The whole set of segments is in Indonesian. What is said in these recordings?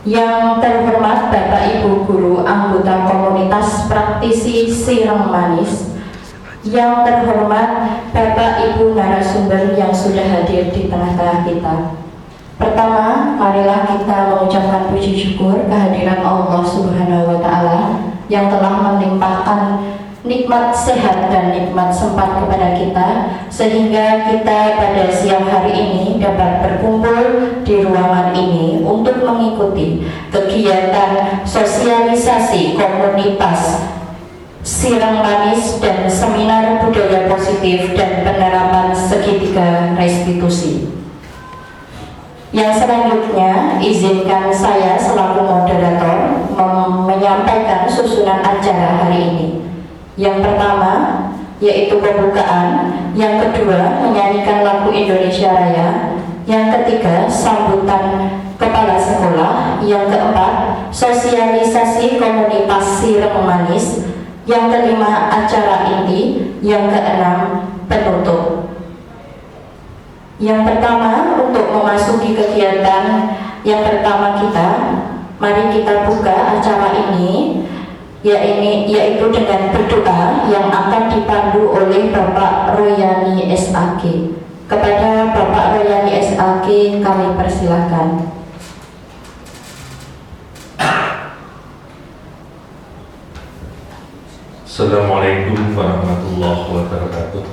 Yang terhormat Bapak Ibu Guru anggota komunitas praktisi Sireng Manis, yang terhormat Bapak Ibu narasumber yang sudah hadir di tengah-tengah kita. Pertama, marilah kita mengucapkan puji syukur kehadiran Allah Subhanahu wa Ta'ala yang telah melimpahkan nikmat sehat dan nikmat sempat kepada kita, sehingga kita pada siang hari ini dapat berkumpul di ruangan ini untuk mengikuti kegiatan sosialisasi komunitas Sireng Manis dan seminar budaya positif dan penerapan segitiga restitusi. Yang selanjutnya, izinkan saya selaku moderator menyampaikan susunan acara hari ini. Yang pertama yaitu pembukaan, yang kedua menyanyikan lagu Indonesia Raya, yang ketiga sambutan kepala sekolah, yang keempat sosialisasi komunitas Sireng Manis, yang kelima acara inti, yang keenam penutup. Yang pertama, untuk memasuki kegiatan yang pertama kita, mari kita buka acara ini yaitu dengan berdoa yang akan dipandu oleh Bapak Royani SAG. Kepada Bapak Royani SAG kami persilahkan. Assalamualaikum warahmatullahi wabarakatuh.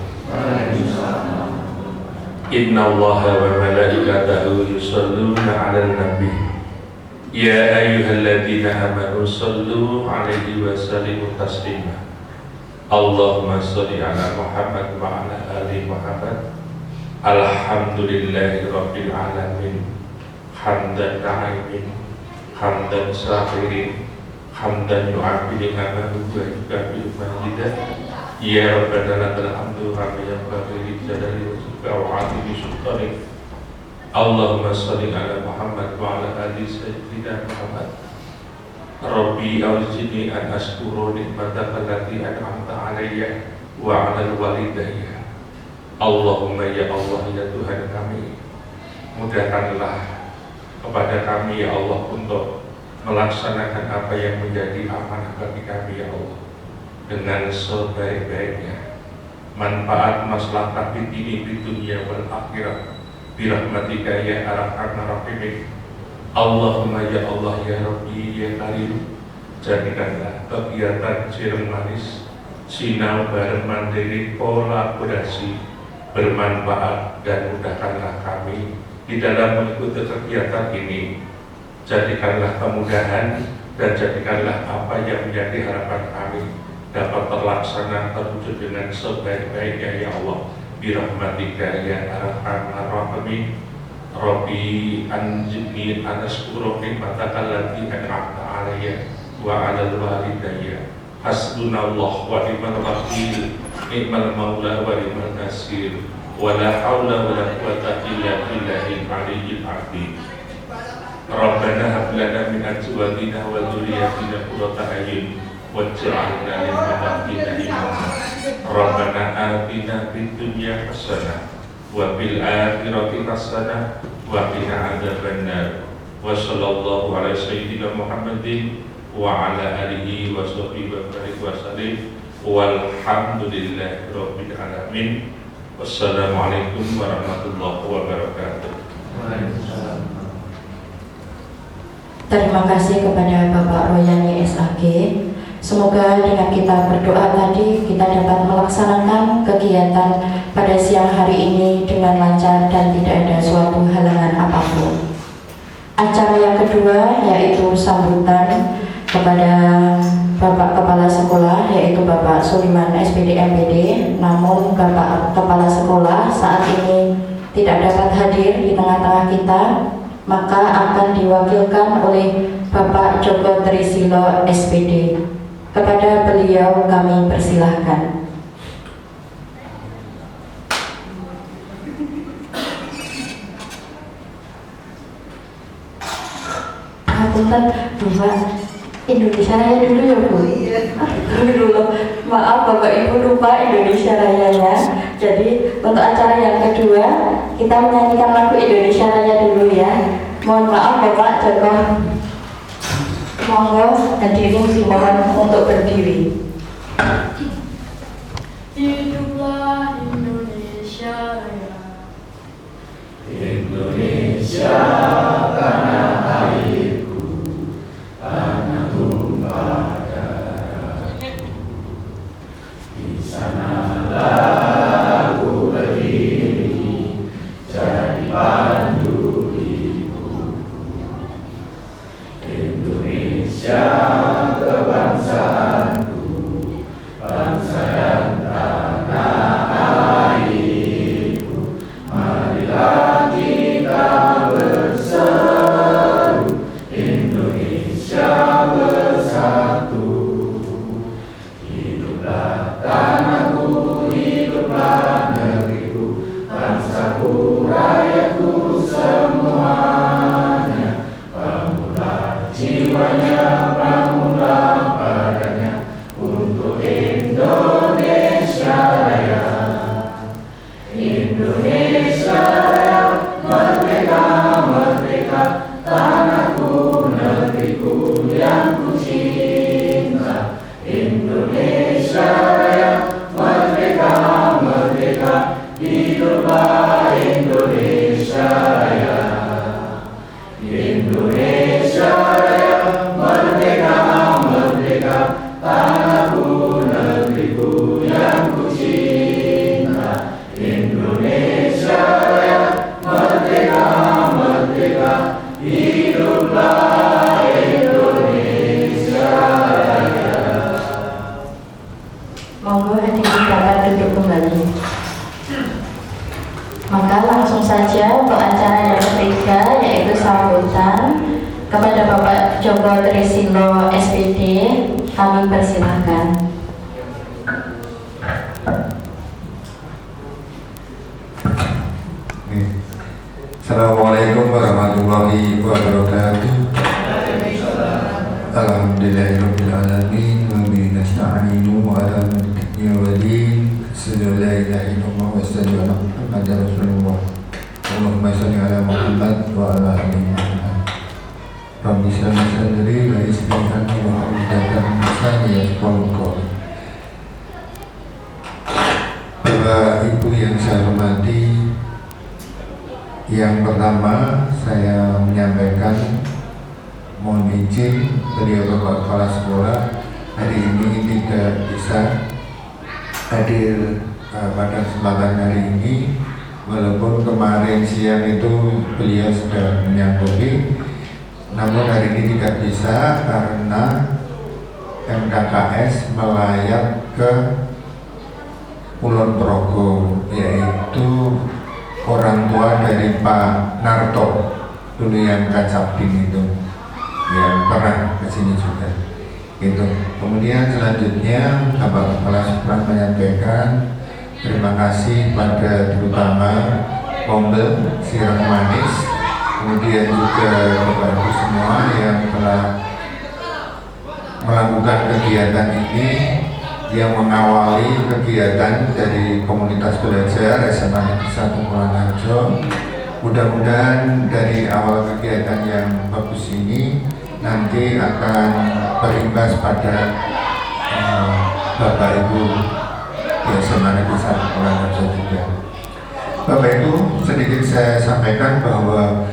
Inna Allaha wa malaikatahu yusalluna 'alan nabi. Ya ayyuhalladzina amanu sallu 'alaihi wa sallimu taslima. Allahumma shalli 'ala Muhammad wa 'ala ali Muhammad. Alhamdulillahi rabbil alamin. Hamdan na'imin, hamdan syakirin, hamdan yu'abili amahu wa yukabiru majidah. Ya Rabbana lakal hamdu hamdan yanbaghi li jalali wajhika wa 'azimi sultanik. Allahumma shalli ala Muhammad wa ala ali sayyidina Muhammad. Rabbi awzini an ashkura nikmataka allati an'amta alayya wa 'ala walidayya. Allahumma ya Allah ya Tuhan kami, mudahkanlah kepada kami ya Allah untuk melaksanakan apa yang menjadi amanah bagi kami ya Allah dengan sebaik-baiknya, manfaat maslahat di dunia wal akhirah birahmatika ya arhamar rahimin. Allahumma ya Allah ya Rabbi ya Karim, jadikanlah kegiatan Sireng Manis sinau bareng mandiri kolaborasi bermanfaat, dan mudahkanlah kami di dalam mengikuti kegiatan ini. Jadikanlah kemudahan dan jadikanlah apa yang menjadi harapan kami dapat terlaksana terwujud dengan sebaik-baiknya ya Allah birahmatika ya arhamar rahimin. Rabbi anjibni anaskuru nikmataka allati an'amta alayya wa 'alal walidayya. Hasbunallah wa ni'mal wakil, ni'mal maula wa ni'mal nasir, wa la haula wa la quwwata illa billahil aliyyil azim. Rabbana hab lana min azwajina wa dhurriyyatina qurrata a'yun waj'alna lil muttaqina imama. Rabbana atina fid dunya hasanah wa fil akhirati hasanah wa qina adzabannar. Wa sallallahu ala sayyidina Muhammadin wa ala alihi wa sahbihi wa barik wa sallim. Walhamdulillahi rabbil alamin. Wassalamualaikum warahmatullahi wabarakatuh. Terima kasih kepada Bapak Royani SAG. Semoga dengan kita berdoa tadi kita dapat melaksanakan kegiatan pada siang hari ini dengan lancar dan tidak ada suatu halangan apapun. Acara yang kedua yaitu sambutan kepada Bapak Kepala Sekolah, yaitu Bapak Suliman SPD MPD. Namun Bapak Kepala Sekolah saat ini tidak dapat hadir di tengah-tengah kita, maka akan diwakilkan oleh Bapak Joko Trisilo SPD. Kepada beliau kami persilahkan. Punten, Bapak Indonesia Raya dulu ya Bu. Dulu, maaf Bapak Ibu lupa Indonesia Rayanya. Jadi untuk acara yang kedua kita menyanyikan lagu Indonesia Raya dulu ya. Mohon maaf Bapak Joko. Monggo hadirin dimohon untuk berdiri. Hiduplah Indonesia Raya. Indonesia tanah airku, tanah tumpah darah. Di sanalah aku berdiri, jadi pandu hidupku. Indonesia kebangsaanku, bangsa dan tanah airku. Marilah kita berseru, Indonesia bersatu. Hiduplah tanahku, hiduplah negeriku, bangsaku, rakyatku semuanya. Bangunlah jiwanya, bangunlah badannya untuk Indonesia Raya. Indonesia Raya, merdeka, merdeka, tanahku, negeriku yang ku cinta. Indonesia Raya, merdeka, merdeka, hiduplah Indonesia Raya. Indonesia Raya, merdeka, merdeka, tanahku, negeriku yang ku cinta. Indonesia Raya, merdeka, merdeka, hiduplah Indonesia Raya. Monggo hadirin dapat duduk kembali. Maka langsung saja untuk acara yang ketiga, yaitu sambutan kepada Bapak Joko Trisilo SPD, kami persilahkan. Assalamualaikum warahmatullahi wabarakatuh. Alhamdulillahirabbil alamin wa bihi nasta'inu ala dunya wa din. Asyhadu an la ilaha illallah wa asyhadu anna Muhammadar Rasulullah. Allahumma shalli ala Muhammad wa ala ali Muhammad. Rabbi shrah li sadri wa yassir li amri wa hlul 'uqdatam min lisani yafqahu qawli. Bapak Ibu yang saya hormati, yang pertama saya menyampaikan mohon izin beliau Bapak Kepala Sekolah hari ini tidak bisa hadir pada kesempatan hari ini, walaupun kemarin siang itu beliau sudah menyanggupi, namun hari ini tidak bisa karena MKKS melayat ke Kulon Progo, yaitu orang tua dari Pak Narto dulu yang Kacabdin itu, yang pernah ke sini juga. Itu. Kemudian selanjutnya Bapak Kepala Sekolah menyampaikan terima kasih pada terutama Kombel Sirang Manis, kemudian juga Bapak Ibu semua yang telah melakukan kegiatan ini, yang mengawali kegiatan dari komunitas belajar SMA Negeri 1 Kulonharjo. Mudah-mudahan dari awal kegiatan yang bagus ini nanti akan berimbas pada Bapak Ibu di SMA Negeri 1 Kulonharjo juga. Bapak Ibu, sedikit saya sampaikan bahwa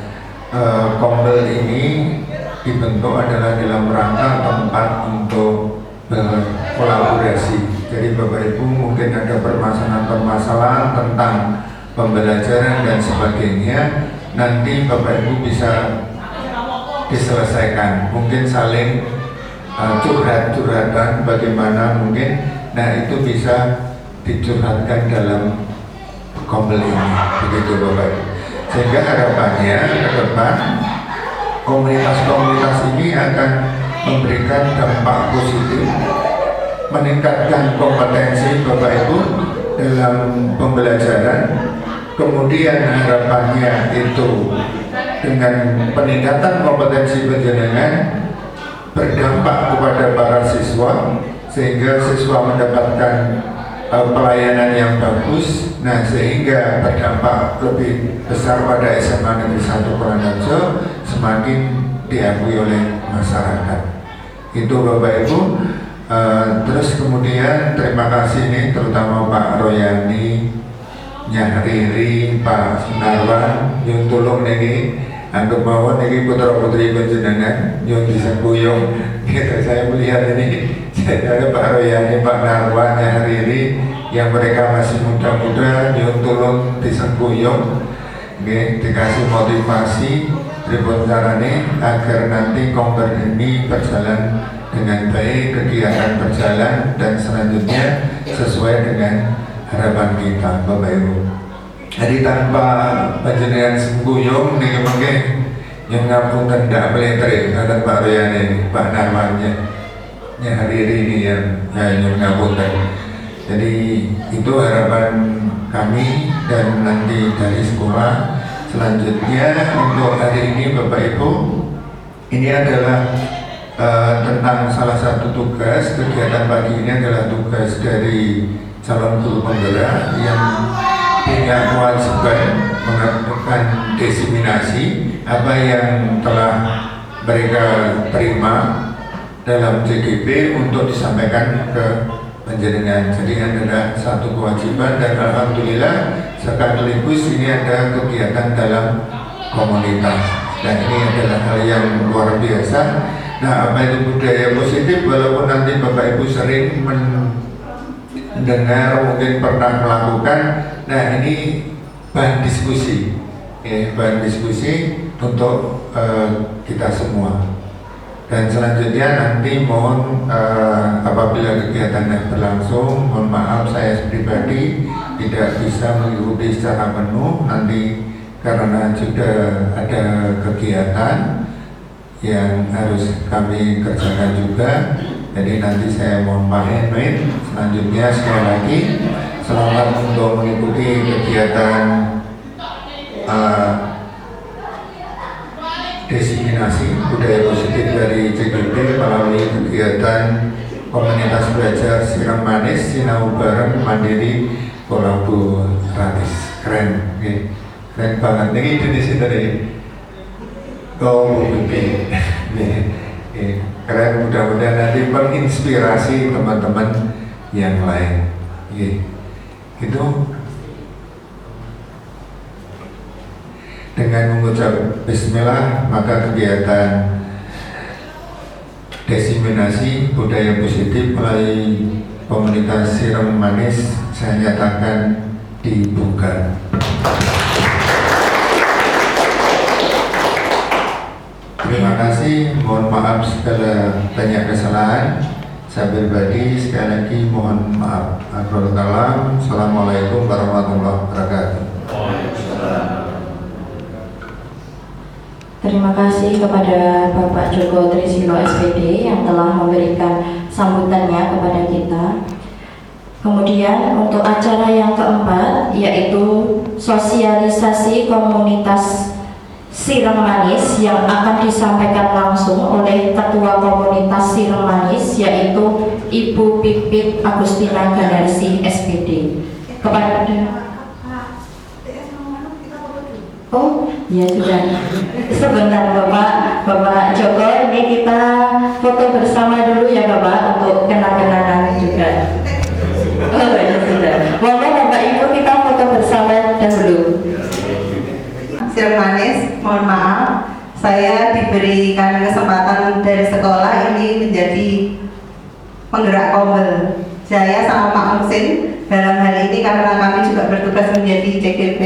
Kombel ini dibentuk adalah dalam rangka tempat untuk berkolaborasi. Jadi Bapak Ibu mungkin ada permasalahan-permasalahan tentang pembelajaran dan sebagainya, nanti Bapak Ibu bisa diselesaikan. Mungkin saling curhat-curhatan bagaimana mungkin, nah itu bisa dicurhatkan dalam Kombel ini, begitu Bapak Ibu. Sehingga harapannya ke depan komunitas-komunitas ini akan memberikan dampak positif, meningkatkan kompetensi Bapak Ibu dalam pembelajaran. Kemudian harapannya itu dengan peningkatan kompetensi penjenengan berdampak kepada para siswa, sehingga siswa mendapatkan pelayanan yang bagus, nah sehingga berdampak lebih besar pada SMA Negeri 1 Kulonharjo, semakin diakui oleh masyarakat. Itu Bapak Ibu. Terus kemudian terima kasih nih terutama Pak Royani, Nyah Riri, Pak Sunarwan, yang tolong niki anggap mawon niki putra putri panjenengan yang disembuyung. Gitu saya melihat ini ada Pak Royani, Pak Narwan, Nyah Riri yang mereka masih muda-muda yang tolong disembuyung. Dikasih motivasi ribut carane agar nanti kongres ini berjalan dengan baik, kegiatan berjalan dan selanjutnya sesuai dengan harapan kita, Bapak Ibu. Jadi tanpa panjenengan sembuyung nih mungkin yang ngapunten ndak meletre kata Pak Royani, Pak Narwannya, Nyah Riri ini yang ngapunten. Jadi itu harapan kami dan nanti dari sekolah. Selanjutnya untuk hari ini Bapak Ibu, ini adalah tentang salah satu tugas kegiatan pagi ini adalah tugas dari calon guru penggerak yang punya kewajiban melakukan diseminasi apa yang telah mereka terima dalam CGP untuk disampaikan ke panjenengan. Jadi adalah satu kewajiban dan alhamdulillah sekaligus ini ada kegiatan dalam komunitas dan ini adalah hal yang luar biasa. Nah, apa itu budaya positif? Walaupun nanti Bapak Ibu sering mendengar, mungkin pernah melakukan. Nah, ini bahan diskusi, bahan diskusi untuk kita semua. Dan selanjutnya nanti mohon apabila kegiatannya berlangsung, mohon maaf saya pribadi tidak bisa mengikuti secara penuh nanti karena sudah ada kegiatan yang harus kami kerjakan juga. Jadi nanti saya mohon pamit. Selanjutnya sekali lagi selamat untuk mengikuti kegiatan diseminasi budaya positif dari CGP melalui kegiatan komunitas belajar Sirang Manis Sinau Bareng Mandiri Kolaboratif. Keren, keren banget. Ini Indonesia tadi. Oh, keren, mudah-mudahan nanti menginspirasi teman-teman yang lain. Itu dengan mengucap Bismillah maka kegiatan diseminasi budaya positif melalui komunitas Sirang Manis saya nyatakan dibuka. Terima kasih, mohon maaf segala banyak kesalahan saya pribadi, sekali lagi mohon maaf. Assalamualaikum warahmatullahi wabarakatuh. Terima kasih kepada Bapak Joko Trisilo SPD yang telah memberikan sambutannya kepada kita. Kemudian untuk acara yang keempat yaitu sosialisasi komunitas Sirang Manis yang akan disampaikan langsung oleh Ketua Komunitas Sirang Manis yaitu Ibu Pipit Agustina Ganarsi SPD. Kepada oh, ya sudah. Sebentar Bapak Joko, ini kita foto bersama dulu ya Bapak untuk kenang-kenangan juga. Oh ya sudah. Mohon Bapak Ibu kita foto bersama dahulu. Sirang Manis, mohon maaf, saya diberikan kesempatan dari sekolah ini menjadi penggerak kombel. Saya sama Pak Muksin dalam hal ini karena kami juga bertugas menjadi CGP.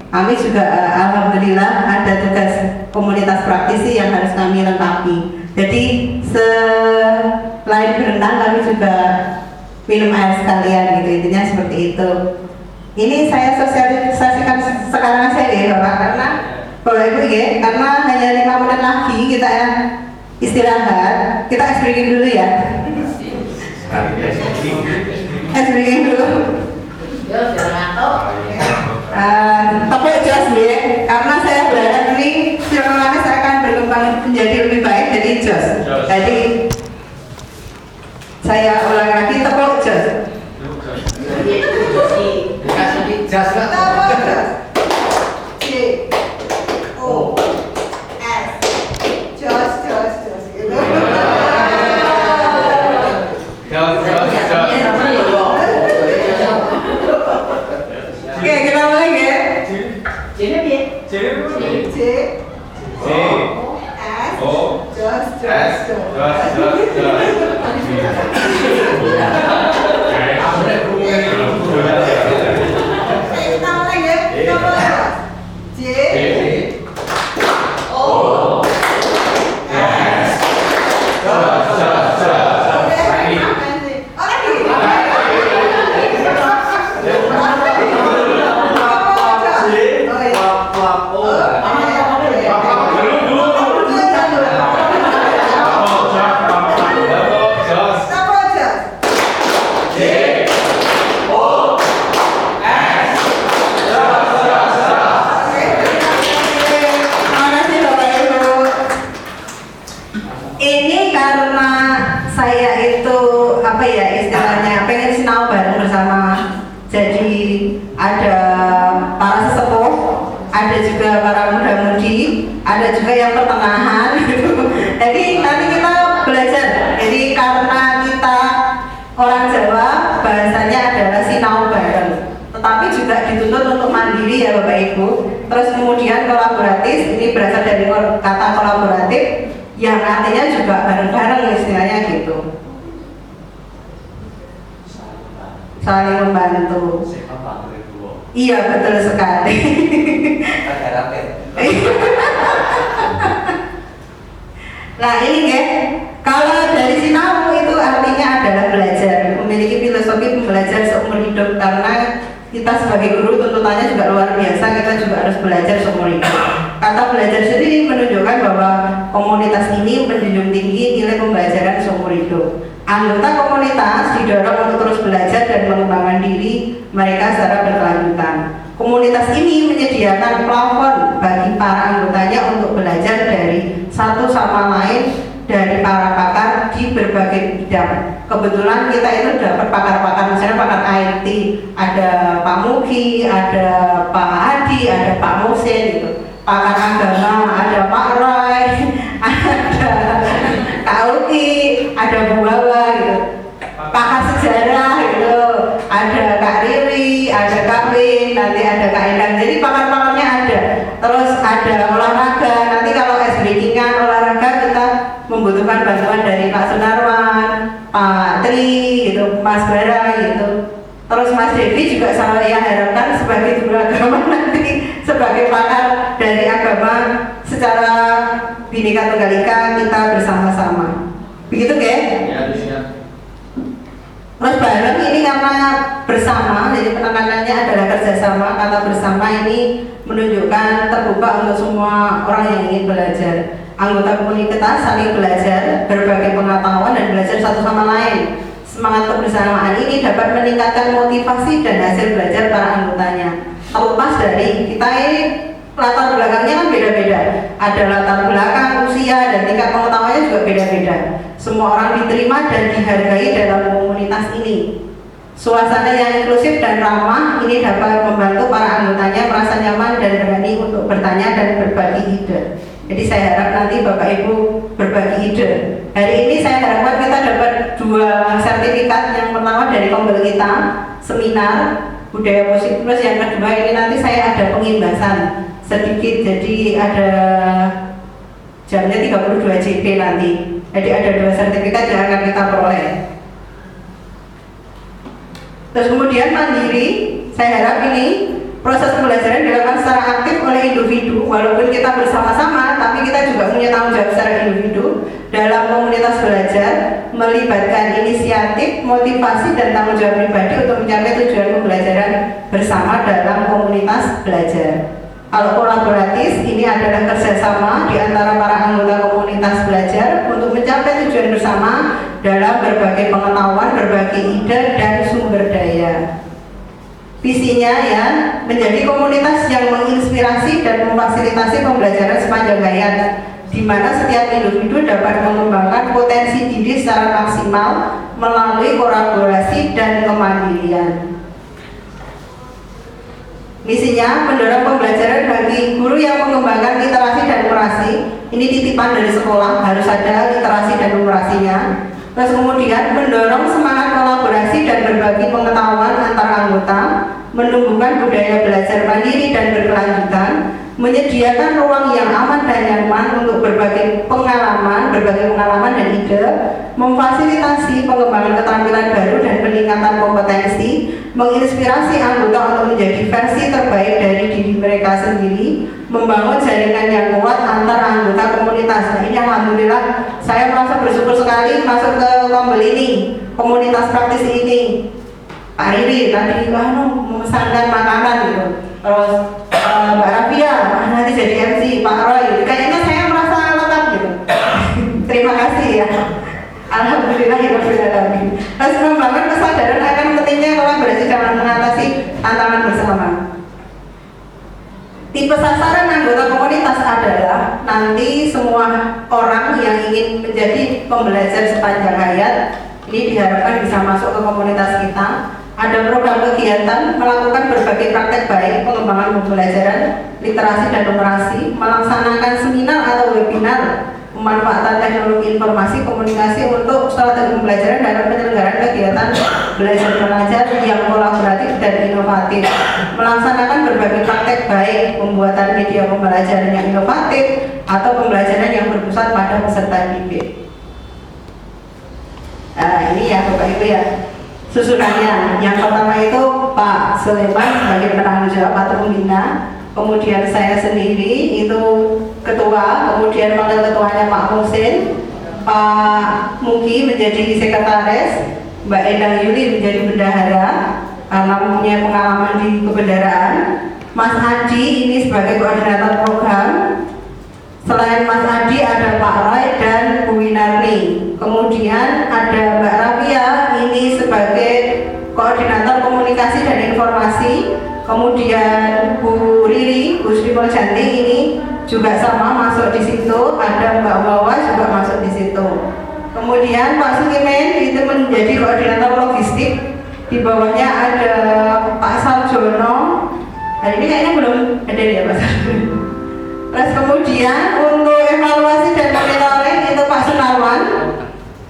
Kami juga alhamdulillah ada tugas komunitas praktisi yang harus kami lengkapi. Jadi selain berenang kami juga minum air sekalian gitu, intinya seperti itu. Ini saya sosialisasikan sekarang saja ya Bapak, karena Bapak Ibu ya, karena hanya 5 menit lagi kita istirahat, kita ice breaking dulu ya. Ice breaking dulu. Tepuk jos ya, karena saya berharap ini Sirang Manis akan berkembang menjadi lebih baik, jadi jos. Jadi saya ulang lagi, tepuk jos. Jas O S jos gitu. Jawa bahasanya adalah sinau bareng, tetapi juga dituntut untuk mandiri ya Bapak Ibu. Terus kemudian kolaboratif, ini berasal dari kata kolaboratif yang artinya juga bareng-bareng istilahnya gitu, saling membantu. Iya betul sekali. Nah ini ya, kalau dari sinau itu artinya adalah belajar, memiliki filosofi belajar seumur hidup, karena kita sebagai guru tuntutannya juga luar biasa, kita juga harus belajar seumur hidup. Kata belajar sendiri menunjukkan bahwa komunitas ini menjunjung tinggi nilai pembelajaran seumur hidup. Anggota komunitas didorong untuk terus belajar dan mengembangkan diri mereka secara berkelanjutan. Komunitas ini menyediakan plafon bagi para anggotanya untuk belajar dari satu sama lain dari para pakar di berbagai bidang. Kebetulan kita itu dapat pakar-pakar, misalnya pakar IT, ada Pak Mugi, ada Pak Hadi, ada Pak Musin gitu. Pakar agama, ada Pak Roy, ada Kak Uki, ada Bu Wawa gitu. Pakar sejarah gitu, ada Kak Riri, ada Kak Win, nanti ada Kak Endang. Jadi pakar-pakarnya ada. Terus ada olahraga. Nanti kalau breakingan olahraga kita membutuhkan bantuan dari Pak Sunarwan, Pak Tri, gitu, Mas Bara, gitu. Terus Mas Devi juga saya harapkan sebagai guru agama nanti sebagai pakar dari agama secara Bhinneka Tunggal Ika kita bersama-sama. Begitu ya? Terus bareng ini karena bersama, jadi penekanannya adalah kerjasama. Kata bersama ini menunjukkan terbuka untuk semua orang yang ingin belajar. Anggota komunitas saling belajar, berbagi pengetahuan dan belajar satu sama lain. Semangat kebersamaan ini dapat meningkatkan motivasi dan hasil belajar para anggotanya. Terlepas dari kita ini latar belakangnya kan beda-beda. Ada latar belakang, usia, dan tingkat pengetahuannya juga beda-beda. Semua orang diterima dan dihargai dalam komunitas ini. Suasana yang inklusif dan ramah ini dapat membantu para anggotanya merasa nyaman dan berani untuk bertanya dan berbagi ide. Jadi saya harap nanti Bapak Ibu berbagi ide. Hari ini saya harapkan kita dapat 2 sertifikat. Yang pertama dari kombel kita, seminar budaya musik. Terus yang kedua ini nanti saya ada pengimbasan sedikit, jadi ada jamnya 32 JP nanti. Jadi ada 2 sertifikat yang akan kita peroleh. Terus kemudian mandiri, saya harap ini proses pembelajaran dilakukan secara aktif oleh individu. Walaupun kita bersama-sama, tapi kita juga punya tanggung jawab secara individu dalam komunitas belajar, melibatkan inisiatif, motivasi, dan tanggung jawab pribadi untuk mencapai tujuan pembelajaran bersama dalam komunitas belajar. Kalau kolaboratif, ini adalah kerjasama di antara para anggota komunitas belajar untuk mencapai tujuan bersama dalam berbagai pengetahuan, berbagi ide, dan sumber daya. Visinya ya, menjadi komunitas yang menginspirasi dan memfasilitasi pembelajaran sepanjang hayat, di mana setiap individu dapat mengembangkan potensi diri secara maksimal melalui kolaborasi dan kemandirian. Misinya mendorong pembelajaran bagi guru yang mengembangkan literasi dan numerasi. Ini titipan dari sekolah, harus ada literasi dan numerasinya. Terus kemudian mendorong semangat kolaborasi dan berbagi pengetahuan antar anggota, menumbuhkan budaya belajar mandiri dan berkelanjutan, menyediakan ruang yang aman dan nyaman untuk berbagi pengalaman dan ide, memfasilitasi pengembangan keterampilan baru dan peningkatan kompetensi, menginspirasi anggota untuk menjadi versi terbaik dari diri mereka sendiri, membangun jaringan yang kuat antar anggota komunitas. Nah, ini alhamdulillah saya merasa bersyukur sekali masuk ke Kombel ini, komunitas praktisi ini. Pak Riri tadi memesankan makanan gitu. Terus Mbak Rafia nanti jadi MC, Pak Roy, kayaknya saya merasa lengkap gitu. Terima kasih ya. Alhamdulillah ya Rabbil. Terus membangun kesadaran akan pentingnya kolaborasi dalam mengatasi tantangan bersama. Tipe sasaran anggota komunitas adalah nanti semua orang yang ingin menjadi pembelajar sepanjang hayat. Ini diharapkan bisa masuk ke komunitas kita. Ada program kegiatan melakukan berbagai praktek baik pengembangan pembelajaran literasi dan numerasi, melaksanakan seminar atau webinar, pemanfaatan teknologi informasi komunikasi untuk strategi pembelajaran dalam penyelenggaraan kegiatan belajar mengajar yang kolaboratif dan inovatif, melaksanakan berbagai praktek baik pembuatan media pembelajaran yang inovatif atau pembelajaran yang berpusat pada peserta didik. Nah, ini ya Bapak Ibu ya susunannya. Yang pertama itu Pak Sulaiman sebagai penanggung jawab atau pembina, kemudian saya sendiri itu ketua, kemudian wakil ketuanya Pak Muhsin, Pak Mugi menjadi sekretaris, Mbak Endang Yuli menjadi bendahara karena mempunyai pengalaman di kebendaraan, Mas Adi ini sebagai koordinator program. Selain Mas Adi ada Pak Roy dan Bu Winarni. Kemudian ada Mbak Rafia ini sebagai koordinator komunikasi dan informasi. Kemudian Bu Riri, Bu Sri Muljanti ini juga sama masuk di situ. Ada Mbak Wawa juga masuk di situ. Kemudian Pak Sukimen itu menjadi koordinator logistik. Di bawahnya ada Pak Sarjono. Hari ini kayaknya belum ada ya Pak Sarjono. Terus kemudian untuk evaluasi dan monitoring itu Pak Sunarwan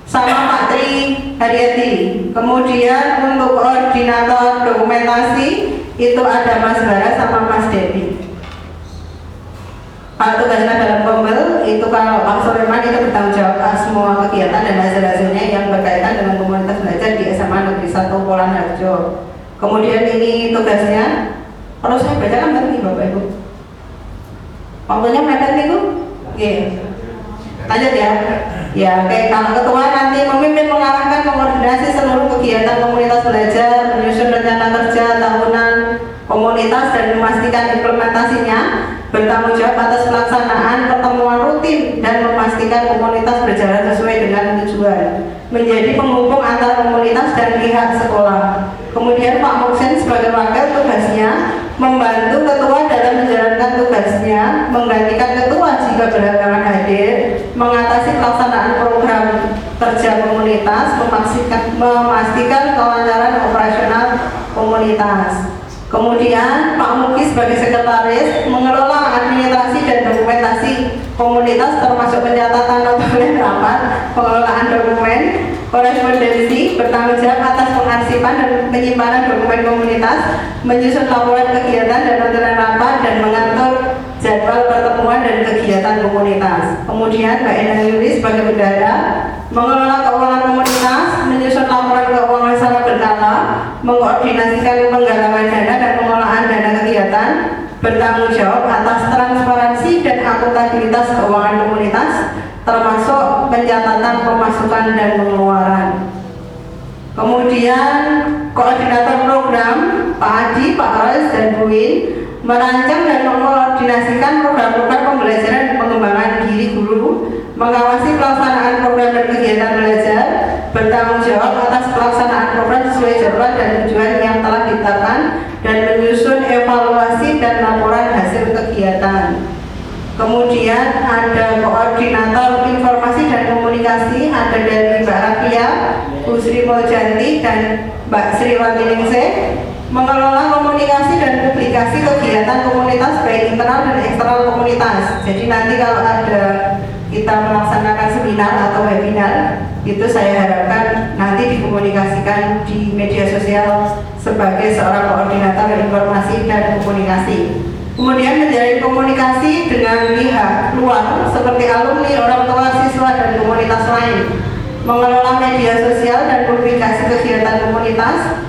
sama Pak Tri Haryati. Kemudian untuk koordinator dokumentasi itu ada Mas Bara sama Mas Devi. Kalau tugasnya dalam Kombel itu kalau Pak Sulaiman itu bertanggung jawab atas semua kegiatan dan hasil-hasilnya yang berkaitan dengan komunitas belajar di SMA Negeri 1 Polanharjo. Kemudian ini tugasnya, kalau saya bacakan tadi Bapak Ibu. Waktunya mepet nih Bu? Oke. Lanjut ya. Ya, oke. Kalau ketua nanti memimpin, mengarahkan, mengkoordinasi seluruh kegiatan komunitas belajar, menyusun rencana kerja tahunan komunitas dan memastikan implementasinya, bertanggung jawab atas pelaksanaan pertemuan rutin dan memastikan komunitas berjalan sesuai dengan tujuan, menjadi penghubung antara komunitas dan pihak sekolah. Kemudian Pak Muksin sebagai wakil tugasnya membantu ketua dalam menjalankan tugasnya, menggantikan ketua jika berhalangan hadir, mengatasi pelaksanaan program kerja komunitas, memastikan kelancaran operasional komunitas. Kemudian Pak Muki sebagai sekretaris mengelola administrasi dan dokumentasi komunitas termasuk pencatatan notulen rapat, pengelolaan dokumen, korespondensi, bertanggung jawab atas pengarsipan dan penyimpanan dokumen komunitas, menyusun laporan kegiatan dan notulen rapat, dan mengatur jadwal pertemuan dan kegiatan komunitas. Kemudian Mbak Endang Yuli sebagai bendahara mengelola keuangan komunitas, menyusun laporan keuangan secara berkala, mengkoordinasikan penggalangan dana dan pengelolaan dana kegiatan, bertanggung jawab atas transparansi dan akuntabilitas keuangan komunitas, termasuk pencatatan pemasukan dan pengeluaran. Kemudian koordinator program Pak Adi, Pak Ales, dan Bu Win merancang dan mengkoordinasikan program-program pembelajaran dan pengembangan diri guru, mengawasi pelaksanaan program dan kegiatan belajar, bertanggung jawab atas pelaksanaan program sesuai jadwal dan tujuan yang telah ditetapkan, dan menyusun evaluasi dan laporan hasil kegiatan. Kemudian ada koordinator informasi dan komunikasi, ada dari Mbak Rafia, Bu Sri Muljanti, dan Mbak Sri Watiningsih, mengelola komunikasi dan publikasi kegiatan komunitas baik internal dan eksternal komunitas. Jadi nanti kalau ada kita melaksanakan seminar atau webinar, itu saya harapkan nanti dikomunikasikan di media sosial sebagai seorang koordinator informasi dan komunikasi. Kemudian menjalin komunikasi dengan pihak luar seperti alumni, orang tua, siswa, dan komunitas lain, mengelola media sosial dan publikasi kegiatan komunitas,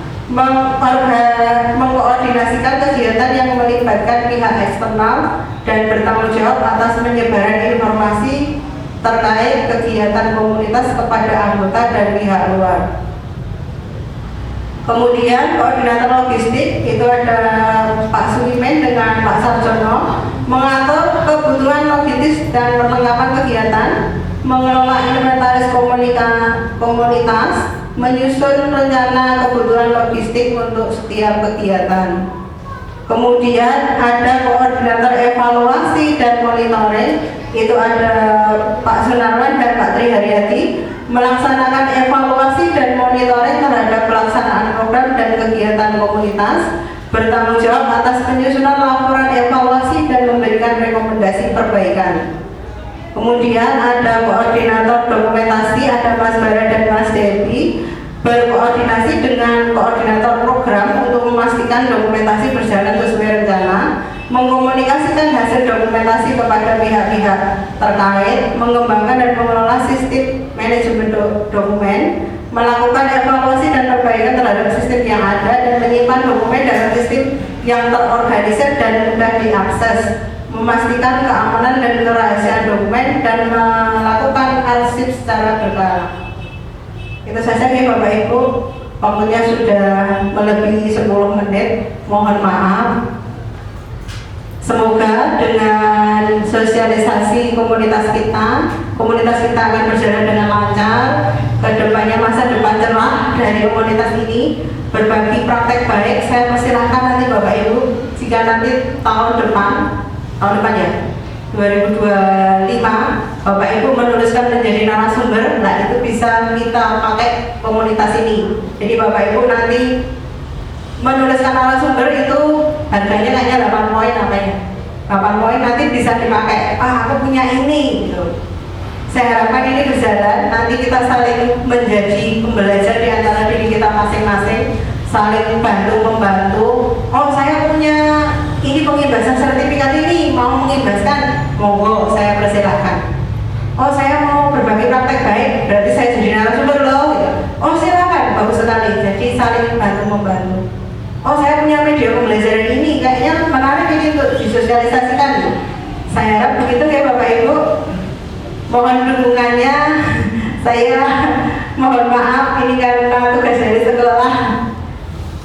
mengkoordinasikan kegiatan yang melibatkan pihak eksternal, dan bertanggung jawab atas penyebaran informasi terkait kegiatan komunitas kepada anggota dan pihak luar. Kemudian koordinator logistik itu ada Pak Sulimen dengan Pak Sarjono, mengatur kebutuhan logistis dan perlengkapan kegiatan, mengelola inventaris komunitas, menyusun rencana kebutuhan logistik untuk setiap kegiatan. Kemudian ada koordinator evaluasi dan monitoring, itu ada Pak Sunarwan dan Pak Tri Haryati, melaksanakan evaluasi dan monitoring terhadap pelaksanaan program dan kegiatan komunitas, bertanggung jawab atas penyusunan laporan evaluasi dan memberikan rekomendasi perbaikan. Kemudian ada koordinator dokumentasi, ada Mas Bara dan Mas Devi, berkoordinasi dengan koordinator program untuk memastikan dokumentasi berjalan sesuai rencana, mengkomunikasikan hasil dokumentasi kepada pihak-pihak terkait, mengembangkan dan mengelola sistem manajemen dokumen, melakukan evaluasi dan perbaikan terhadap sistem yang ada, dan menyimpan dokumen dalam sistem yang terorganisir dan mudah diakses, memastikan keamanan dan kerahasiaan dokumen, dan melakukan arsip secara berkala. Itu saja ya Bapak Ibu, waktunya sudah melebihi 10 menit, mohon maaf. Semoga dengan sosialisasi komunitas kita akan berjalan dengan lancar. Kedepannya masa depan cerah dari komunitas ini, berbagi praktek baik. Saya persilahkan nanti Bapak Ibu, jika nanti tahun depan ya 2025 Bapak Ibu menuliskan menjadi narasumber, nah itu bisa kita pakai komunitas ini. Jadi Bapak Ibu nanti menuliskan narasumber itu harganya kayaknya 8 poin apa ya, 8 poin nanti bisa dipakai. Aku punya ini gitu. Saya harapkan ini berjalan, nanti kita saling menjadi pembelajar di antara diri kita masing-masing, saling bantu-membantu. Oh, saya punya ini pengibasan sertifikat ini, mau mengibaskan, monggo saya persilahkan. Oh, saya mau berbagi praktek baik, berarti saya jadi narasumber loh gitu. Oh, silakan, bagus sekali. Jadi saling bantu-membantu. Oh, saya punya media pembelajaran ini, kayaknya menarik ini untuk disosialisasikan. Saya harap begitu ya Bapak Ibu. Mohon dukungannya. Saya mohon maaf ini karena tugas dari sekolah.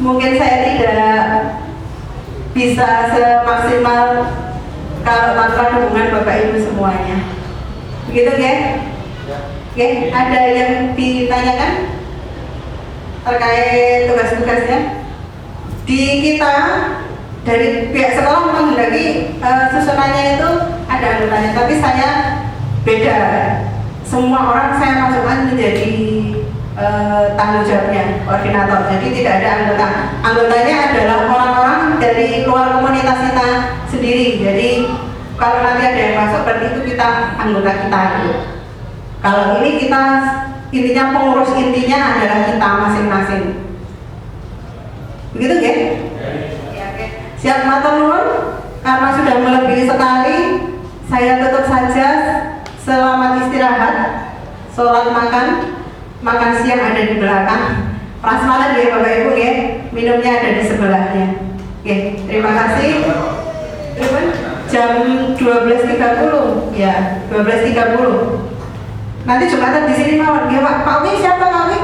Mungkin saya tidak bisa semaksimal kalau tanpa dukungan Bapak Ibu semuanya. Begitu ya? Oke, ada yang ditanyakan terkait tugas-tugasnya? Di kita dari pihak sekolah menghendaki susunannya itu ada anggotanya, tapi saya beda. Semua orang saya masukkan menjadi tanggung jawabnya koordinator. Jadi tidak ada anggota. Anggotanya adalah orang-orang dari luar komunitas kita sendiri. Jadi kalau nanti ada yang masuk berarti itu kita anggota kita. Kalau ini kita intinya pengurus intinya adalah kita masing-masing. Begitu ya? Ya, oke. Siap matur nuwun, karena sudah melebihi sekali, saya tutup saja. Selamat istirahat, sholat makan siang ada di belakang. Prasmanan ya Bapak Ibu ya, minumnya ada di sebelahnya. Oke, terima kasih. Jam 12.30 ya, 12.30. Nanti Jumatan di sini mawon. Ya Pak Wi, siapa Pak Wi?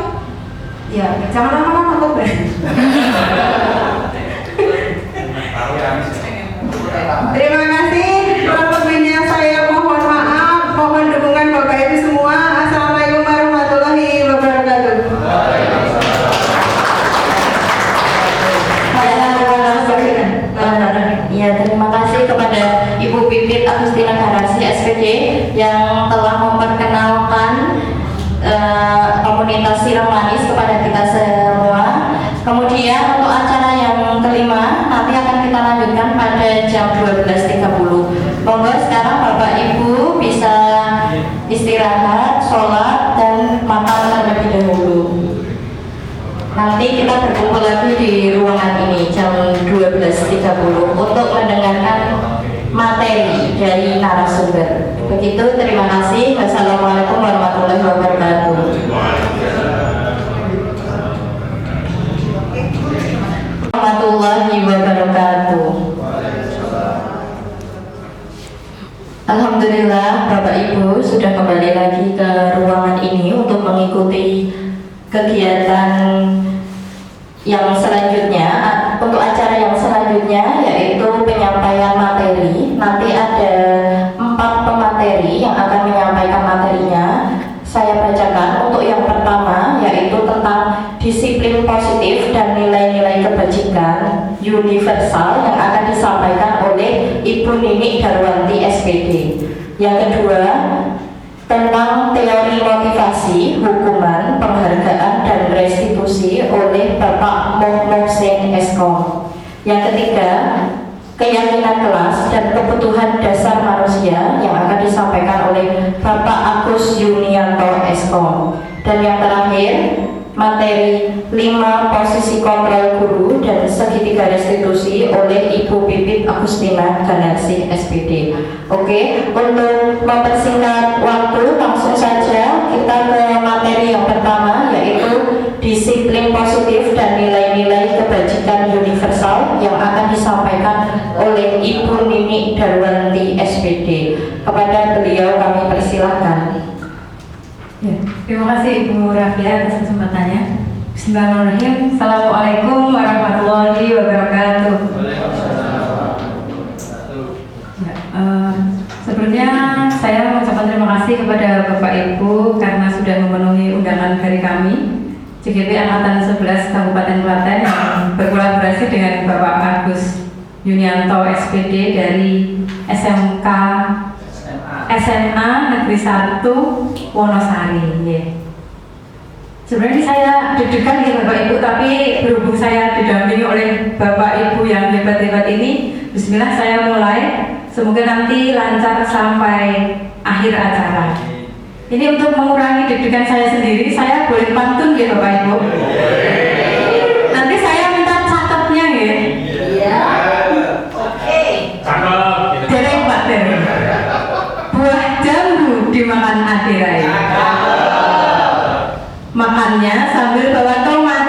Ya, jangan lama-lama kok. Terima kasih. Kurang lebihnya saya mohon maaf, mohon dukungan Bapak Ibu semua. Assalamualaikum warahmatullahi wabarakatuh. Ya, terima kasih kepada Ibu Pipit Agustina Garasi SPD yang telah memperkenalkan komunitas Sirang Manis kepada kita semua. Kemudian untuk acara yang kelima nanti akan kita lanjutkan pada jam 12.30. Monggo sekarang Bapak Ibu bisa istirahat, sholat, dan makan terlebih dahulu. Nanti kita berkumpul lagi di ruangan ini jam 12.30 untuk mendengarkan materi dari narasumber. Begitu, terima kasih. Wassalamualaikum warahmatullahi wabarakatuh. Warahmatullahi wabarakatuh. Alhamdulillah, Bapak Ibu sudah kembali lagi ke ruangan ini untuk mengikuti kegiatan yang selanjutnya. Untuk acara yang selanjutnya yaitu penyampaian materi. Nanti ada 4 pemateri yang akan menyampaikan materinya. Saya bacakan. Untuk yang pertama yaitu tentang disiplin positif dan nilai-nilai kebajikan universal yang akan disampaikan oleh Ibu Nini Darwanti SPD. Yang kedua tentang teori motivasi, hukuman, penghargaan, dan restitusi oleh Bapak Mohsin Eskom. Yang ketiga keyakinan kelas dan kebutuhan dasar manusia yang akan disampaikan oleh Bapak Agus Yunianto Eskom. Dan yang terakhir, materi 5 posisi kontrol guru dan segitiga restitusi oleh Ibu Pipit Agustina Ganarsi SPD. Oke, untuk mempersingkat waktu langsung saja kita ke materi yang pertama, yaitu disiplin positif dan nilai-nilai kebajikan universal yang akan disampaikan oleh Ibu Nini Darwanti SPD. Kepada beliau kami persilahkan. Ya, terima kasih Ibu Rafia atas kesempatannya. Bismillahirrahmanirrahim. Assalamualaikum warahmatullahi wabarakatuh. Sebelumnya saya mengucapkan terima kasih kepada Bapak Ibu karena sudah memenuhi undangan dari kami CGP Angkatan 11 Kabupaten Klaten yang berkolaborasi dengan Bapak Agus Yunianto SPD dari SMK SMA Negeri 1 Wonosari. Sebenarnya saya deg-degan ya Bapak Ibu, tapi berhubung saya didampingi oleh Bapak Ibu yang hebat-hebat ini, bismillah saya mulai. Semoga nanti lancar sampai akhir acara. Ini untuk mengurangi deg-degan saya sendiri, saya boleh pantun ya Bapak Ibu? Nanti saya minta catatnya ya. Iya. Oke. Cakep. Dereng Pak Dereng. Buah jambu dimakan adirai. Makannya sambil bawa tomat.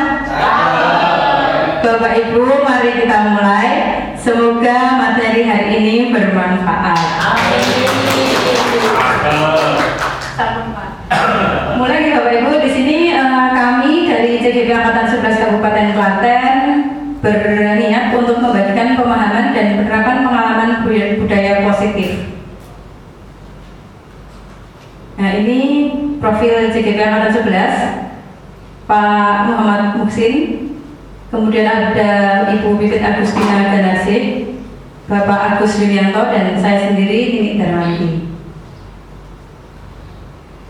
Bapak Ibu, mari kita mulai. Semoga materi hari ini bermanfaat. Mulai ya Bapak Ibu, di sini kami dari CGP Angkatan 11 Kabupaten Klaten berniat untuk membagikan pemahaman dan penerapan pengalaman budaya positif. Nah, ini profil CGP Angkatan 11, Pak Muhammad Muhsin, kemudian ada Ibu Pipit Agustina Ganarsi, Bapak Agus Yunianto, dan saya sendiri Nini Darwanti.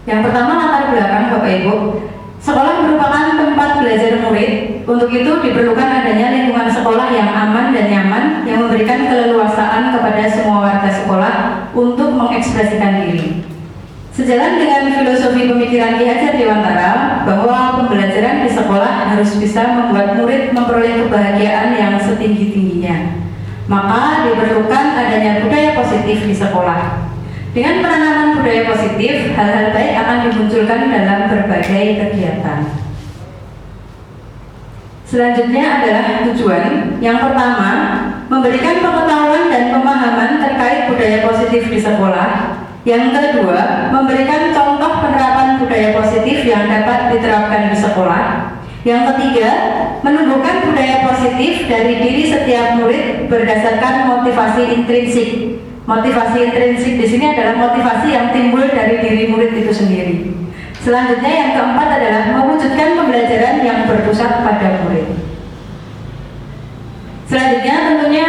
Yang pertama, latar belakang Bapak Ibu. Sekolah merupakan tempat belajar murid. Untuk itu diperlukan adanya lingkungan sekolah yang aman dan nyaman yang memberikan keleluasaan kepada semua warga sekolah untuk mengekspresikan diri. Sejalan dengan filosofi pemikiran Ki Hajar Dewantara bahwa pembelajaran di sekolah harus bisa membuat murid memperoleh kebahagiaan yang setinggi-tingginya, maka diperlukan adanya budaya positif di sekolah. Dengan penanaman budaya positif, hal-hal baik akan dimunculkan dalam berbagai kegiatan. Selanjutnya adalah tujuan. Yang pertama, memberikan pengetahuan dan pemahaman terkait budaya positif di sekolah. Yang kedua, memberikan contoh penerapan budaya positif yang dapat diterapkan di sekolah. Yang ketiga, menumbuhkan budaya positif dari diri setiap murid berdasarkan motivasi intrinsik. Motivasi intrinsik di sini adalah motivasi yang timbul dari diri murid itu sendiri. Selanjutnya yang keempat adalah mewujudkan pembelajaran yang berpusat pada murid. Selanjutnya tentunya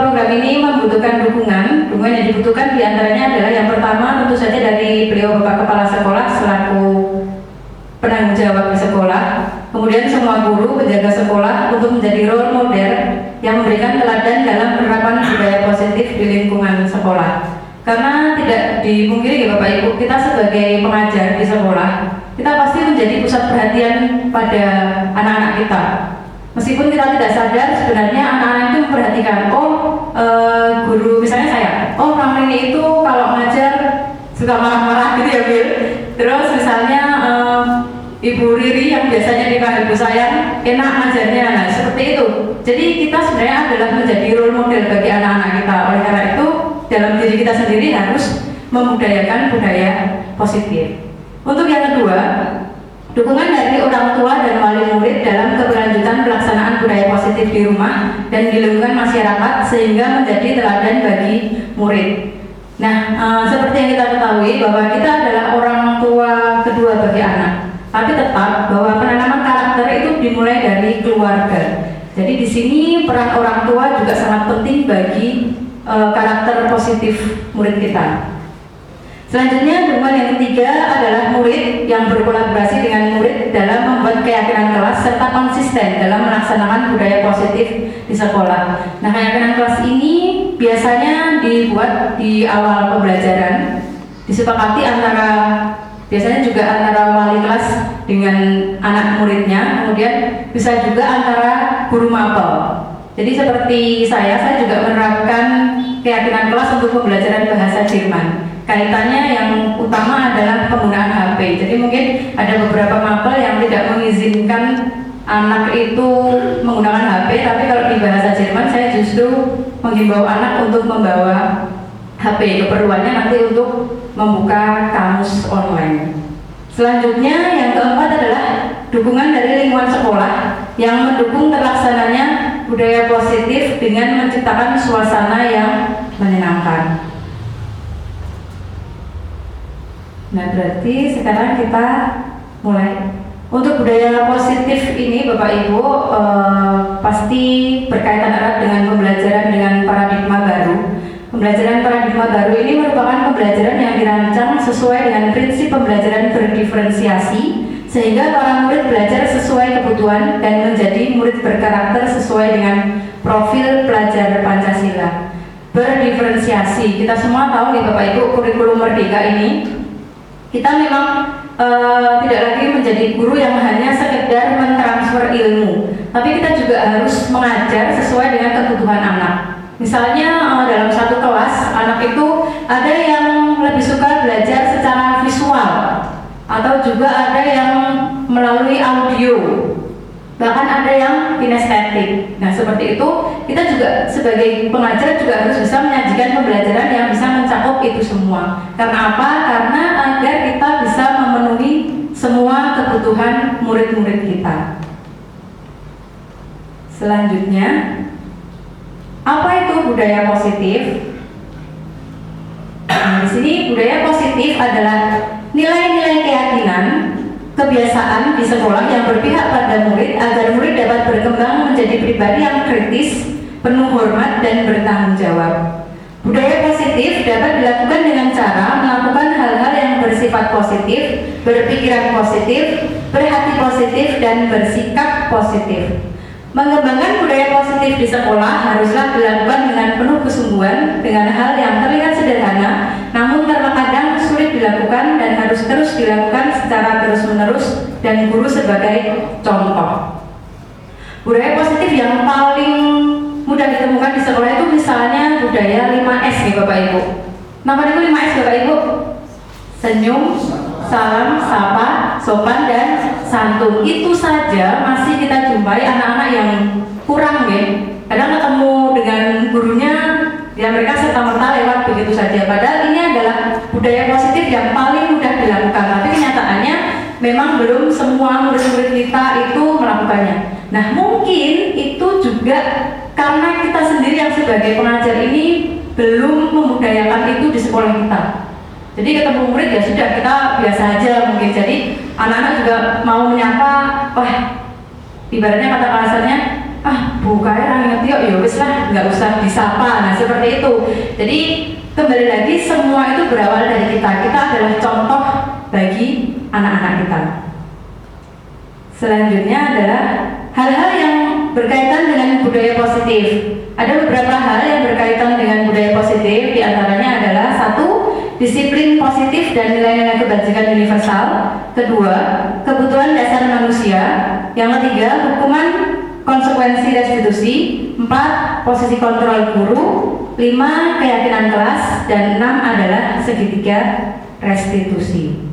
program ini membutuhkan dukungan. Dukungan yang dibutuhkan diantaranya adalah yang pertama tentu saja dari beliau Bapak Kepala Sekolah selaku penanggung jawab di sekolah. Kemudian semua guru, penjaga sekolah untuk menjadi role model yang memberikan teladan dalam penerapan budaya positif di lingkungan sekolah. Karena tidak dimungkiri ya Bapak Ibu, kita sebagai pengajar di sekolah, kita pasti menjadi pusat perhatian pada anak-anak kita. Meskipun kita tidak sadar, sebenarnya anak-anak itu memperhatikan, guru, misalnya saya, orang ini itu kalau ngajar suka marah-marah gitu ya Bil. Terus misalnya Ibu Riri yang biasanya dipanggil Bu Sayang, enak ngajarnya, nah seperti itu. Jadi kita sebenarnya adalah menjadi role model bagi anak-anak kita. Oleh karena itu, dalam diri kita sendiri harus membudayakan budaya positif. Untuk yang kedua, dukungan dari orang tua dan wali murid dalam keberlanjutan pelaksanaan budaya positif di rumah dan di lingkungan masyarakat sehingga menjadi teladan bagi murid. Nah, seperti yang kita ketahui bahwa kita adalah orang tua kedua bagi anak. Tapi tetap bahwa penanaman karakter itu dimulai dari keluarga. Jadi di sini peran orang tua juga sangat penting bagi karakter positif murid kita. Selanjutnya, dukungan yang ketiga adalah murid yang berkolaborasi dengan murid dalam membuat keyakinan kelas serta konsisten dalam melaksanakan budaya positif di sekolah. Nah, keyakinan kelas ini biasanya dibuat di awal pembelajaran, disepakati biasanya juga antara wali kelas dengan anak muridnya, kemudian bisa juga antara guru mapel. Jadi seperti saya juga menerapkan keyakinan kelas untuk pembelajaran bahasa Jerman. Kaitannya yang utama adalah penggunaan HP. Jadi mungkin ada beberapa mapel yang tidak mengizinkan anak itu menggunakan HP, tapi kalau di bahasa Jerman saya justru menghimbau anak untuk membawa HP. Keperluannya nanti untuk membuka kamus online. Selanjutnya yang keempat adalah dukungan dari lingkungan sekolah yang mendukung terlaksananya budaya positif dengan menciptakan suasana yang menyenangkan. Nah, berarti sekarang kita mulai. Untuk budaya positif ini Bapak Ibu pasti berkaitan erat dengan pembelajaran dengan paradigma baru. Pembelajaran paradigma baru ini merupakan pembelajaran yang dirancang sesuai dengan prinsip pembelajaran berdiferensiasi, sehingga para murid belajar sesuai kebutuhan dan menjadi murid berkarakter sesuai dengan profil pelajar Pancasila. Berdiferensiasi, kita semua tahu nih Bapak Ibu, kurikulum Merdeka ini kita memang tidak lagi menjadi guru yang hanya sekedar mentransfer ilmu, tapi kita juga harus mengajar sesuai dengan kebutuhan anak. Misalnya dalam satu kelas, anak itu ada yang lebih suka belajar secara visual, atau juga ada yang melalui audio, bahkan ada yang kinestetik. Nah, seperti itu kita juga sebagai pengajar juga harus bisa menyajikan pembelajaran yang bisa mencakup itu semua. Karena apa? Karena agar kita bisa memenuhi semua kebutuhan murid-murid kita. Selanjutnya, apa itu budaya positif? Nah, di sini budaya positif adalah nilai-nilai keyakinan, kebiasaan di sekolah yang berpihak pada murid agar murid dapat berkembang menjadi pribadi yang kritis, penuh hormat dan bertanggung jawab. Budaya positif dapat dilakukan dengan cara melakukan hal-hal yang bersifat positif, berpikiran positif, berhati positif, dan bersikap positif. Mengembangkan budaya positif di sekolah haruslah dilakukan dengan penuh kesungguhan dengan hal yang terlihat sederhana, namun terkadang sulit dilakukan dan harus terus dilakukan secara terus-menerus dan guru sebagai contoh. Budaya positif yang paling mudah ditemukan di sekolah itu misalnya budaya 5S nih Bapak Ibu. Nama itu 5S Bapak Ibu? Senyum, salam, sapa, sopan, dan santun. Itu saja masih kita jumpai anak-anak yang kurang ya. Kadang ketemu dengan gurunya, ya mereka serta-merta lewat begitu saja. Padahal ini adalah budaya positif yang paling mudah dilakukan. Tapi kenyataannya memang belum semua murid-murid kita itu melakukannya. Nah, mungkin itu juga karena kita sendiri yang sebagai pengajar ini belum memudayakan itu di sekolah kita. Jadi ketemu murid ya sudah, kita biasa aja mungkin. Jadi anak-anak juga mau menyapa, wah ibaratnya kata kasarnya, bu kaya inget yuk, ya wis lah, nggak usah disapa. Nah seperti itu. Jadi kembali lagi semua itu berawal dari kita. Kita adalah contoh bagi anak-anak kita. Selanjutnya adalah hal-hal yang berkaitan dengan budaya positif. Ada beberapa hal yang berkaitan dengan budaya positif, diantaranya adalah satu, disiplin positif dan nilai-nilai kebajikan universal. Kedua, kebutuhan dasar manusia. Yang ketiga, hukuman konsekuensi restitusi. 4, posisi kontrol guru. 5, keyakinan kelas. Dan 6 adalah segitiga restitusi.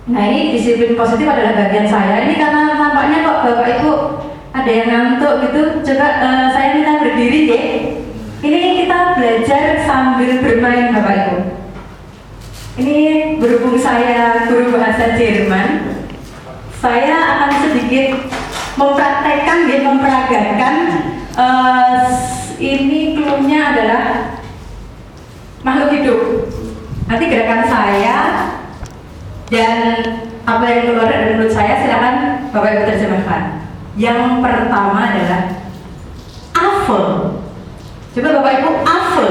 Nah, ini disiplin positif adalah bagian saya. Ini karena nampaknya kok Bapak Ibu ada yang ngantuk gitu. Coba saya minta berdiri ya. Ini kita belajar sambil bermain Bapak Ibu. Ini berhubung saya guru bahasa Jerman, saya akan sedikit mempraktekkan, memperagakan. Ini clue-nya adalah makhluk hidup. Nanti gerakan saya dan apa yang keluar dari mulut saya silakan Bapak Ibu terjemahkan. Yang pertama adalah apel. Coba Bapak Ibu, apel.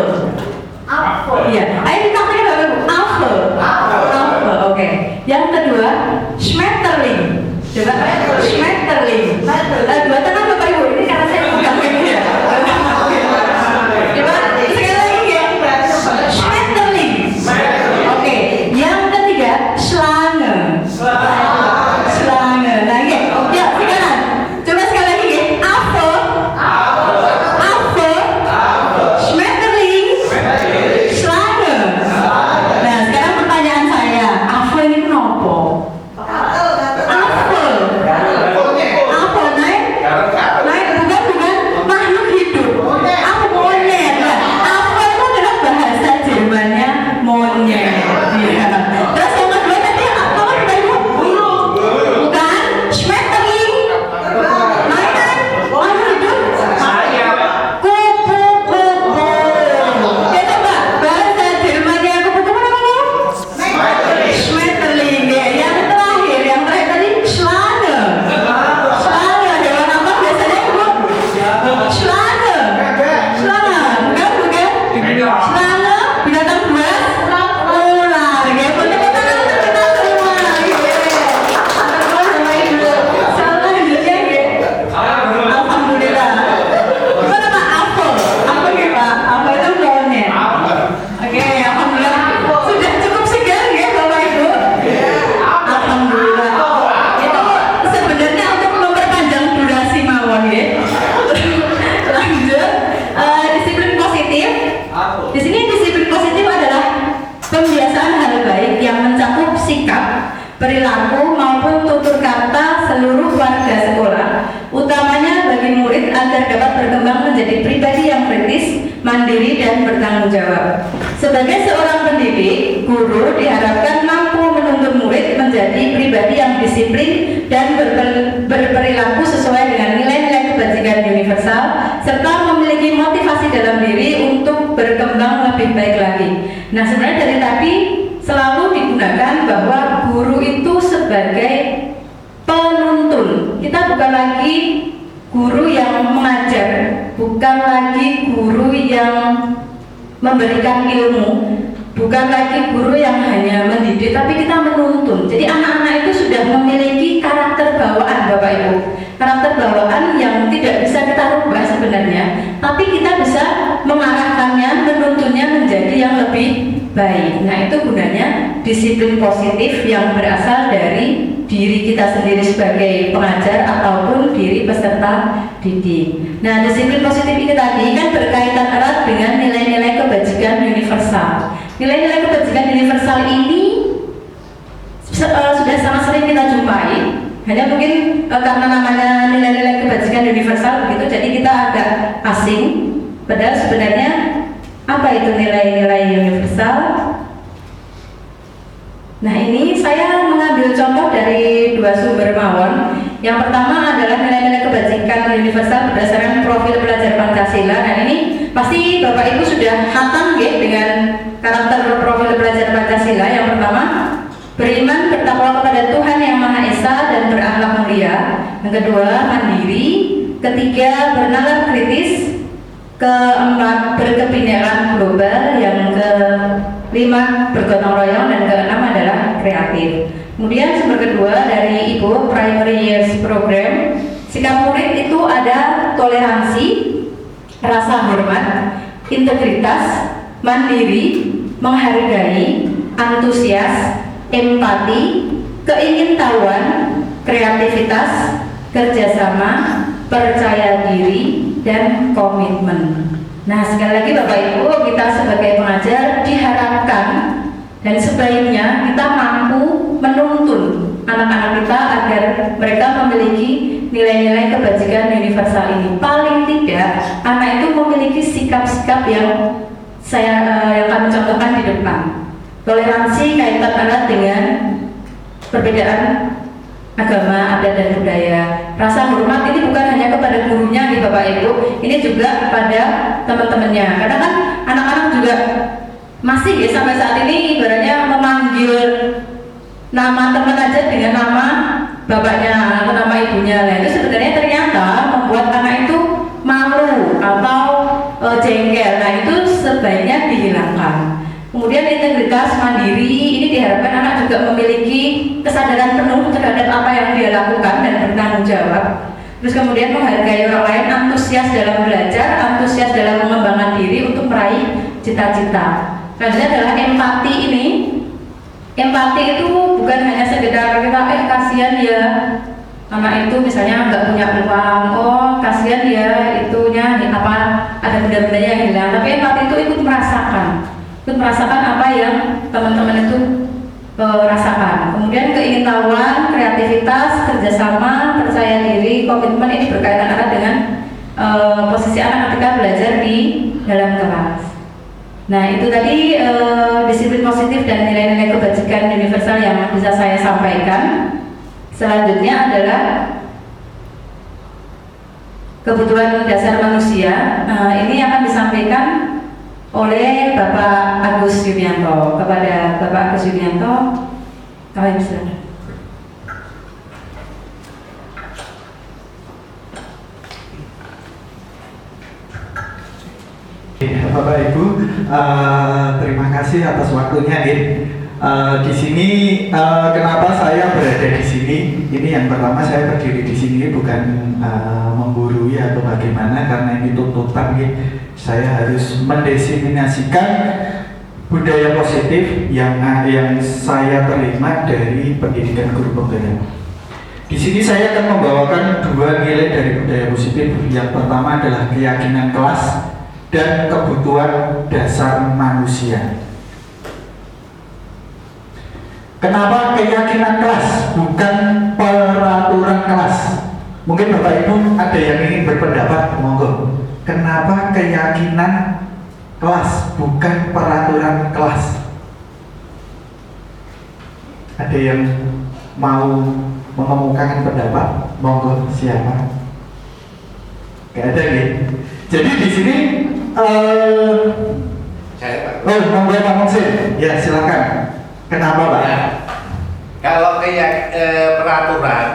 Apel. Iya. Ayo dikatakan Bapak Ibu, apel. agar dapat berkembang menjadi pribadi yang kritis, mandiri, dan bertanggung jawab. Sebagai seorang pendidik, guru diharapkan mampu menuntun murid menjadi pribadi yang disiplin dan berperilaku sesuai dengan nilai-nilai kebajikan universal, serta memiliki motivasi dalam diri untuk berkembang lebih baik lagi. Nah, sebenarnya dari tadi selalu digunakan bahwa guru itu sebagai penuntun. Kita bukan lagi guru yang mengajar, bukan lagi guru yang memberikan ilmu, bukan lagi guru yang hanya mendidik, tapi kita menuntun. Jadi anak-anak itu sudah memiliki karakter bawaan, Bapak Ibu, karakter bawaan yang tidak bisa kita rubah sebenarnya, tapi kita bisa mengarahkannya, menuntunnya menjadi yang lebih baik. Nah, itu gunanya disiplin positif yang berasal dari diri kita sendiri sebagai pengajar ataupun diri peserta didik. Nah, disiplin positif ini tadi kan berkaitan erat dengan nilai-nilai kebajikan universal. Nilai-nilai kebajikan universal ini sudah sangat sering kita jumpai. Hanya mungkin karena namanya nilai-nilai kebajikan universal begitu, jadi kita agak asing. Padahal sebenarnya apa itu nilai-nilai universal? Nah, ini saya mengambil contoh dari dua sumber mawon. Yang pertama adalah nilai-nilai kebajikan universal berdasarkan profil pelajar Pancasila. Nah, ini pasti Bapak Ibu sudah hatam ya dengan karakter profil pelajar Pancasila. Yang pertama, beriman bertakwa kepada Tuhan Yang Maha Esa dan berakhlak mulia. Yang kedua, mandiri. Ketiga, bernalar kritis. Keempat, berkebinekaan global. Yang kelima, bergotong royong. Dan keenam adalah kreatif. Kemudian sumber kedua dari Ibu Primary Years Program, sikap murid itu ada toleransi, rasa hormat, integritas, mandiri, menghargai, antusias, empati, keingintahuan, kreativitas, kerjasama, percaya diri, dan komitmen. Nah, sekali lagi Bapak Ibu, kita sebagai pengajar diharapkan dan sebaiknya kita mampu menuntun anak-anak kita agar mereka memiliki nilai-nilai kebajikan universal ini. Paling tidak, anak itu memiliki sikap-sikap yang yang kami contohkan di depan. Toleransi kaitan erat dengan perbedaan agama, adat, dan budaya. Rasa hormat ini bukan hanya kepada gurunya nih Bapak Ibu, ini juga pada teman-temannya. Karena kan anak-anak juga masih ya sampai saat ini ibaratnya memanggil nama teman aja dengan nama bapaknya atau nama ibunya. Nah, itu sebenarnya ternyata membuat anak itu malu atau jengkel. Nah, itu sebaiknya dihilangkan. Kemudian integritas, mandiri, ini diharapkan anak juga memiliki kesadaran penuh terhadap apa yang dia lakukan dan bertanggung jawab. Terus kemudian menghargai orang lain, antusias dalam belajar, antusias dalam mengembangkan diri untuk meraih cita-cita. Selanjutnya adalah empati ini. Empati itu bukan hanya sekedar kita kasihan ya anak itu misalnya nggak punya uang, oh kasihan ya itunya apa ada benda-benda yang hilang. Tapi empati itu ikut merasakan apa yang teman-teman itu rasakan. Kemudian keingintahuan, kreativitas, kerjasama, percaya diri, komitmen ini berkaitan erat dengan posisi anak ketika belajar di dalam kelas. Nah, itu tadi disiplin positif dan nilai-nilai kebajikan universal yang bisa saya sampaikan. Selanjutnya adalah kebutuhan dasar manusia. Ini akan disampaikan oleh Bapak Agus Yulianto. Kepada Bapak Agus Yulianto, kami bersilakan. Bapak Ibu, terima kasih atas waktunya. Di sini kenapa saya berada di sini? Ini yang pertama, saya berdiri di sini bukan menggurui atau bagaimana, karena ini tuntutan. Saya harus mendiseminasikan budaya positif yang saya terima dari pendidikan guru penggerak. Di sini saya akan membawakan dua nilai dari budaya positif. Yang pertama adalah keyakinan kelas dan kebutuhan dasar manusia. Kenapa keyakinan kelas bukan peraturan kelas? Mungkin Bapak Ibu ada yang ingin berpendapat, monggo. Kenapa keyakinan kelas bukan peraturan kelas? Ada yang mau mengemukakan pendapat, monggo, siapa? Gak ada ya. Jadi di sini Saya Pak. oh, monggo Pak Moksin. Ya, silakan. Kenapa Pak? Nah, kalau peraturan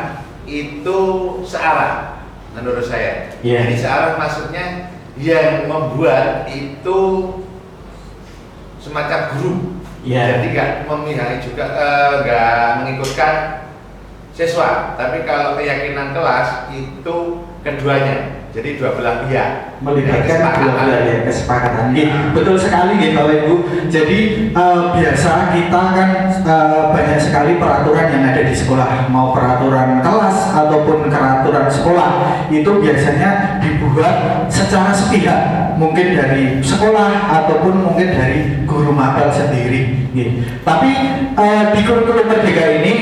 itu searah menurut saya. Iya. Jadi searah maksudnya yang membuat itu semacam guru. Iya. Jadi nggak memihak juga, nggak mengikutkan siswa. Tapi kalau keyakinan kelas itu keduanya. Jadi dua belah pihak. Melibatkan dua belah ya, kesepakatan. Betul sekali ya Bapak Ibu. Jadi biasa kita kan banyak sekali peraturan yang ada di sekolah, mau peraturan kelas ataupun peraturan sekolah itu biasanya dibuat secara sepihak, mungkin dari sekolah ataupun mungkin dari guru mapel sendiri. Tapi di kurikulum Merdeka ini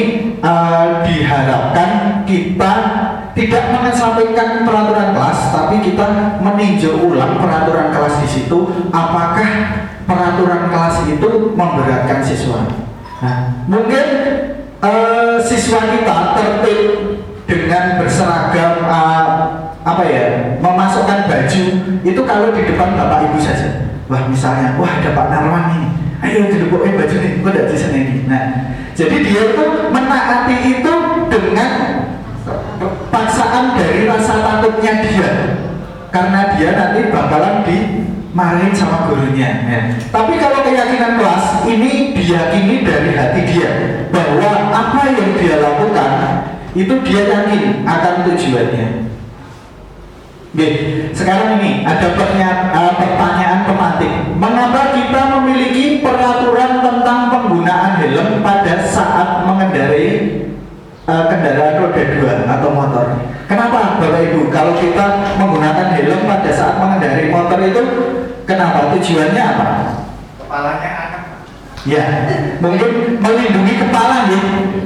diharapkan kita tidak mengesampingkan peraturan kelas, tapi kita meninjau ulang peraturan kelas di situ, apakah peraturan kelas itu memberatkan siswa. Nah, mungkin siswa kita tertib dengan berseragam, memasukkan baju itu kalau di depan Bapak Ibu saja. Wah, misalnya, wah ada Pak Narwan nih, ayo didepokin baju nih, kok tidak di sini. Nah, jadi dia itu menaati itu dengan paksaan dari rasa takutnya dia, karena dia nanti bakalan dimarahin sama gurunya. Tapi kalau keyakinan kelas ini diyakini dari hati dia bahwa apa yang dia lakukan itu dia yakin akan tujuannya. Sekarang ini ada pertanyaan pemantik. Mengapa kita memiliki peraturan tentang penggunaan helm pada saat mengendarai kendaraan roda 2 atau motor? Kenapa Bapak Ibu kalau kita menggunakan helm pada saat mengendarai motor itu, kenapa? Tujuannya apa? Kepalanya anak. Ya, mungkin melindungi kepala ya.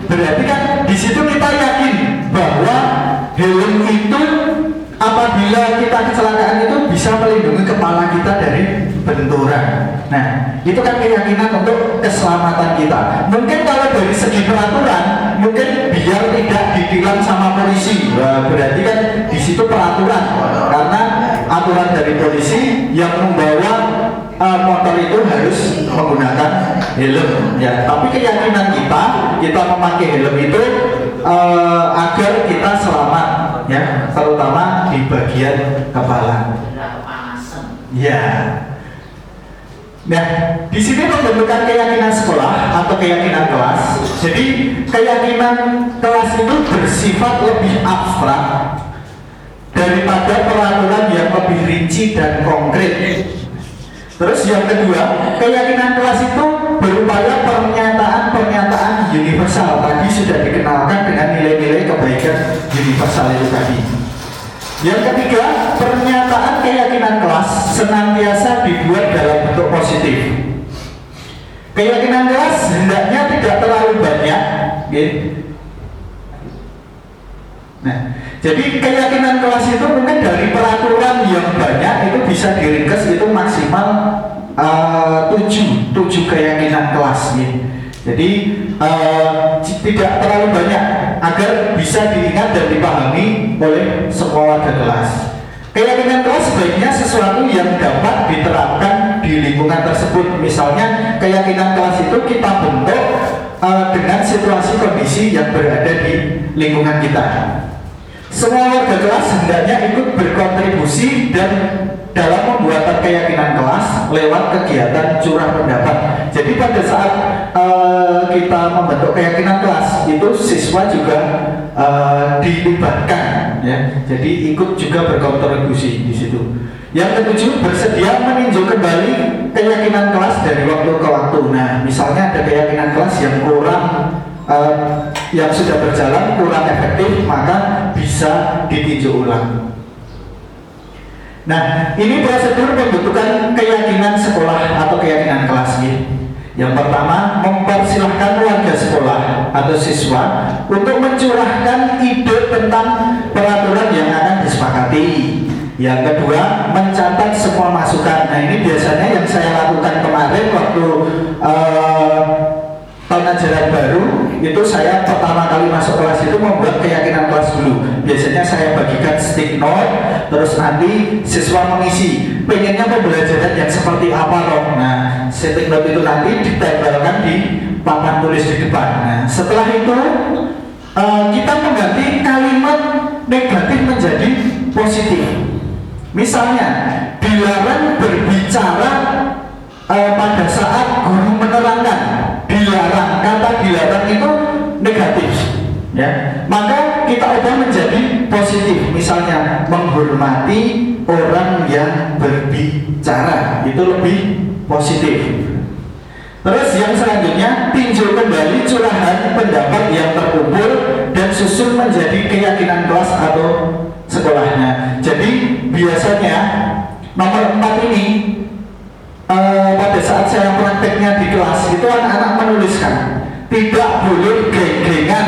Berarti kan di situ kita yakin bahwa helm itu apabila kita kecelakaan itu bisa melindungi kepala kita dari benturan. Nah, itu kan keyakinan untuk keselamatan kita. Mungkin kalau dari segi peraturan, mungkin biar tidak ditilang sama polisi. Nah, berarti kan di situ peraturan, karena aturan dari polisi yang membawa motor itu harus menggunakan helm. Ya, tapi keyakinan kita memakai helm itu agar kita selamat, ya, terutama di bagian kepala. Ya. Nah, di sini pembentukan keyakinan sekolah atau keyakinan kelas. Jadi keyakinan kelas itu bersifat lebih abstrak daripada peraturan yang lebih rinci dan konkret. Terus yang kedua, keyakinan kelas itu berupaya pernyataan-pernyataan universal. Tadi sudah dikenalkan dengan nilai-nilai kebaikan universal itu tadi. Yang ketiga, pernyataan keyakinan kelas senantiasa dibuat dalam bentuk positif. Keyakinan kelas hendaknya tidak terlalu banyak, Nah, jadi keyakinan kelas itu mungkin dari peraturan yang banyak itu bisa diringkas itu maksimal 7 keyakinan kelas. Jadi tidak terlalu banyak agar bisa diingat dan dipahami oleh semua warga kelas. Keyakinan kelas sebaiknya sesuatu yang dapat diterapkan di lingkungan tersebut. Misalnya keyakinan kelas itu kita bentuk dengan situasi kondisi yang berada di lingkungan kita. Semua warga kelas hendaknya ikut berkontribusi dan dalam pembuatan keyakinan kelas lewat kegiatan curah pendapat. Jadi pada saat kita membentuk keyakinan kelas itu siswa juga dilibatkan, ya. Jadi ikut juga berkontribusi di situ. Yang ketujuh, bersedia meninjau kembali keyakinan kelas dari waktu ke waktu. Nah, misalnya ada keyakinan kelas yang kurang yang sudah berjalan kurang efektif, maka bisa ditinjau ulang. Nah, ini prosedur pembentukan keyakinan sekolah atau keyakinan kelas. Yang pertama, mempersilahkan warga sekolah atau siswa untuk mencurahkan ide tentang peraturan menghormati. Yang kedua, mencatat semua masukan. Nah, ini biasanya yang saya lakukan kemarin waktu tahun ajaran baru itu, saya pertama kali masuk kelas itu membuat keyakinan kelas dulu. Biasanya saya bagikan stick note, terus nanti siswa mengisi pengennya pembelajaran yang seperti apa loh. Nah, stick note itu nanti ditempelkan di papan tulis di depan. Nah, setelah itu kita mengganti kalimat negatif menjadi positif. Misalnya, dilarang berbicara pada saat guru menerangkan. Dilarang, kata dilarang itu negatif, ya. Maka kita ubah menjadi positif. Misalnya, menghormati orang yang berbicara, itu lebih positif. Terus yang selanjutnya, tinjau kembali curahan pendapat yang terkumpul dan susun menjadi keyakinan kelas atau sekolahnya. Jadi biasanya nomor 4 ini pada saat saya prakteknya di kelas itu anak-anak menuliskan tidak boleh geng-gengan.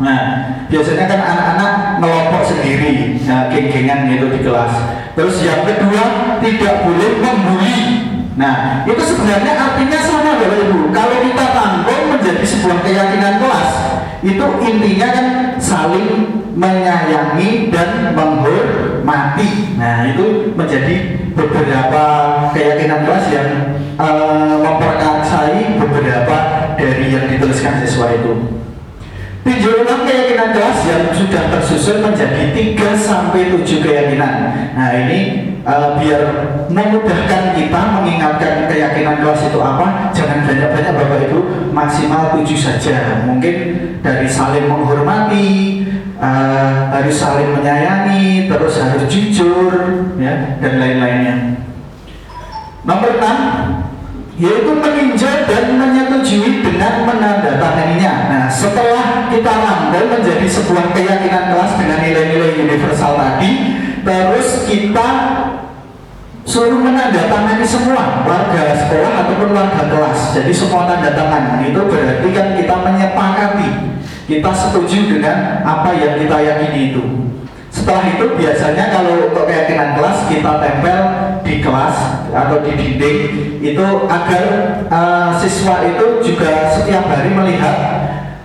Nah, biasanya kan anak-anak ngelompok sendiri, nah, geng-gengan gitu di kelas. Terus yang kedua, tidak boleh membuli. Nah, itu sebenarnya artinya sama Bapak Ibu. Kalau kita rangkum menjadi sebuah keyakinan kelas, itu intinya kan saling menyayangi dan menghormati. Nah, itu menjadi beberapa keyakinan kelas yang memperkasai beberapa dari yang dituliskan siswa itu. Tinjau ulang keyakinan kelas yang sudah tersusun menjadi 3-7 keyakinan. Nah, ini biar memudahkan kita mengingatkan keyakinan kelas itu apa, jangan banyak-banyak Bapak Ibu, maksimal 7 saja. Mungkin dari saling menghormati, harus saling menyayangi, terus harus jujur, ya, dan lain-lainnya. Nomor 6, yaitu meninjau dan menyetujui dengan menandatanganinya. Nah, setelah kita rangkum menjadi sebuah keyakinan kelas dengan nilai-nilai universal tadi, terus kita suruh menandatangani semua warga sekolah ataupun warga kelas. Jadi semua tanda tangan itu berarti kan kita menyepakati, kita setuju dengan apa yang kita yakini itu. Setelah itu biasanya kalau untuk keyakinan kelas kita tempel di kelas atau di dinding itu agar siswa itu juga setiap hari melihat,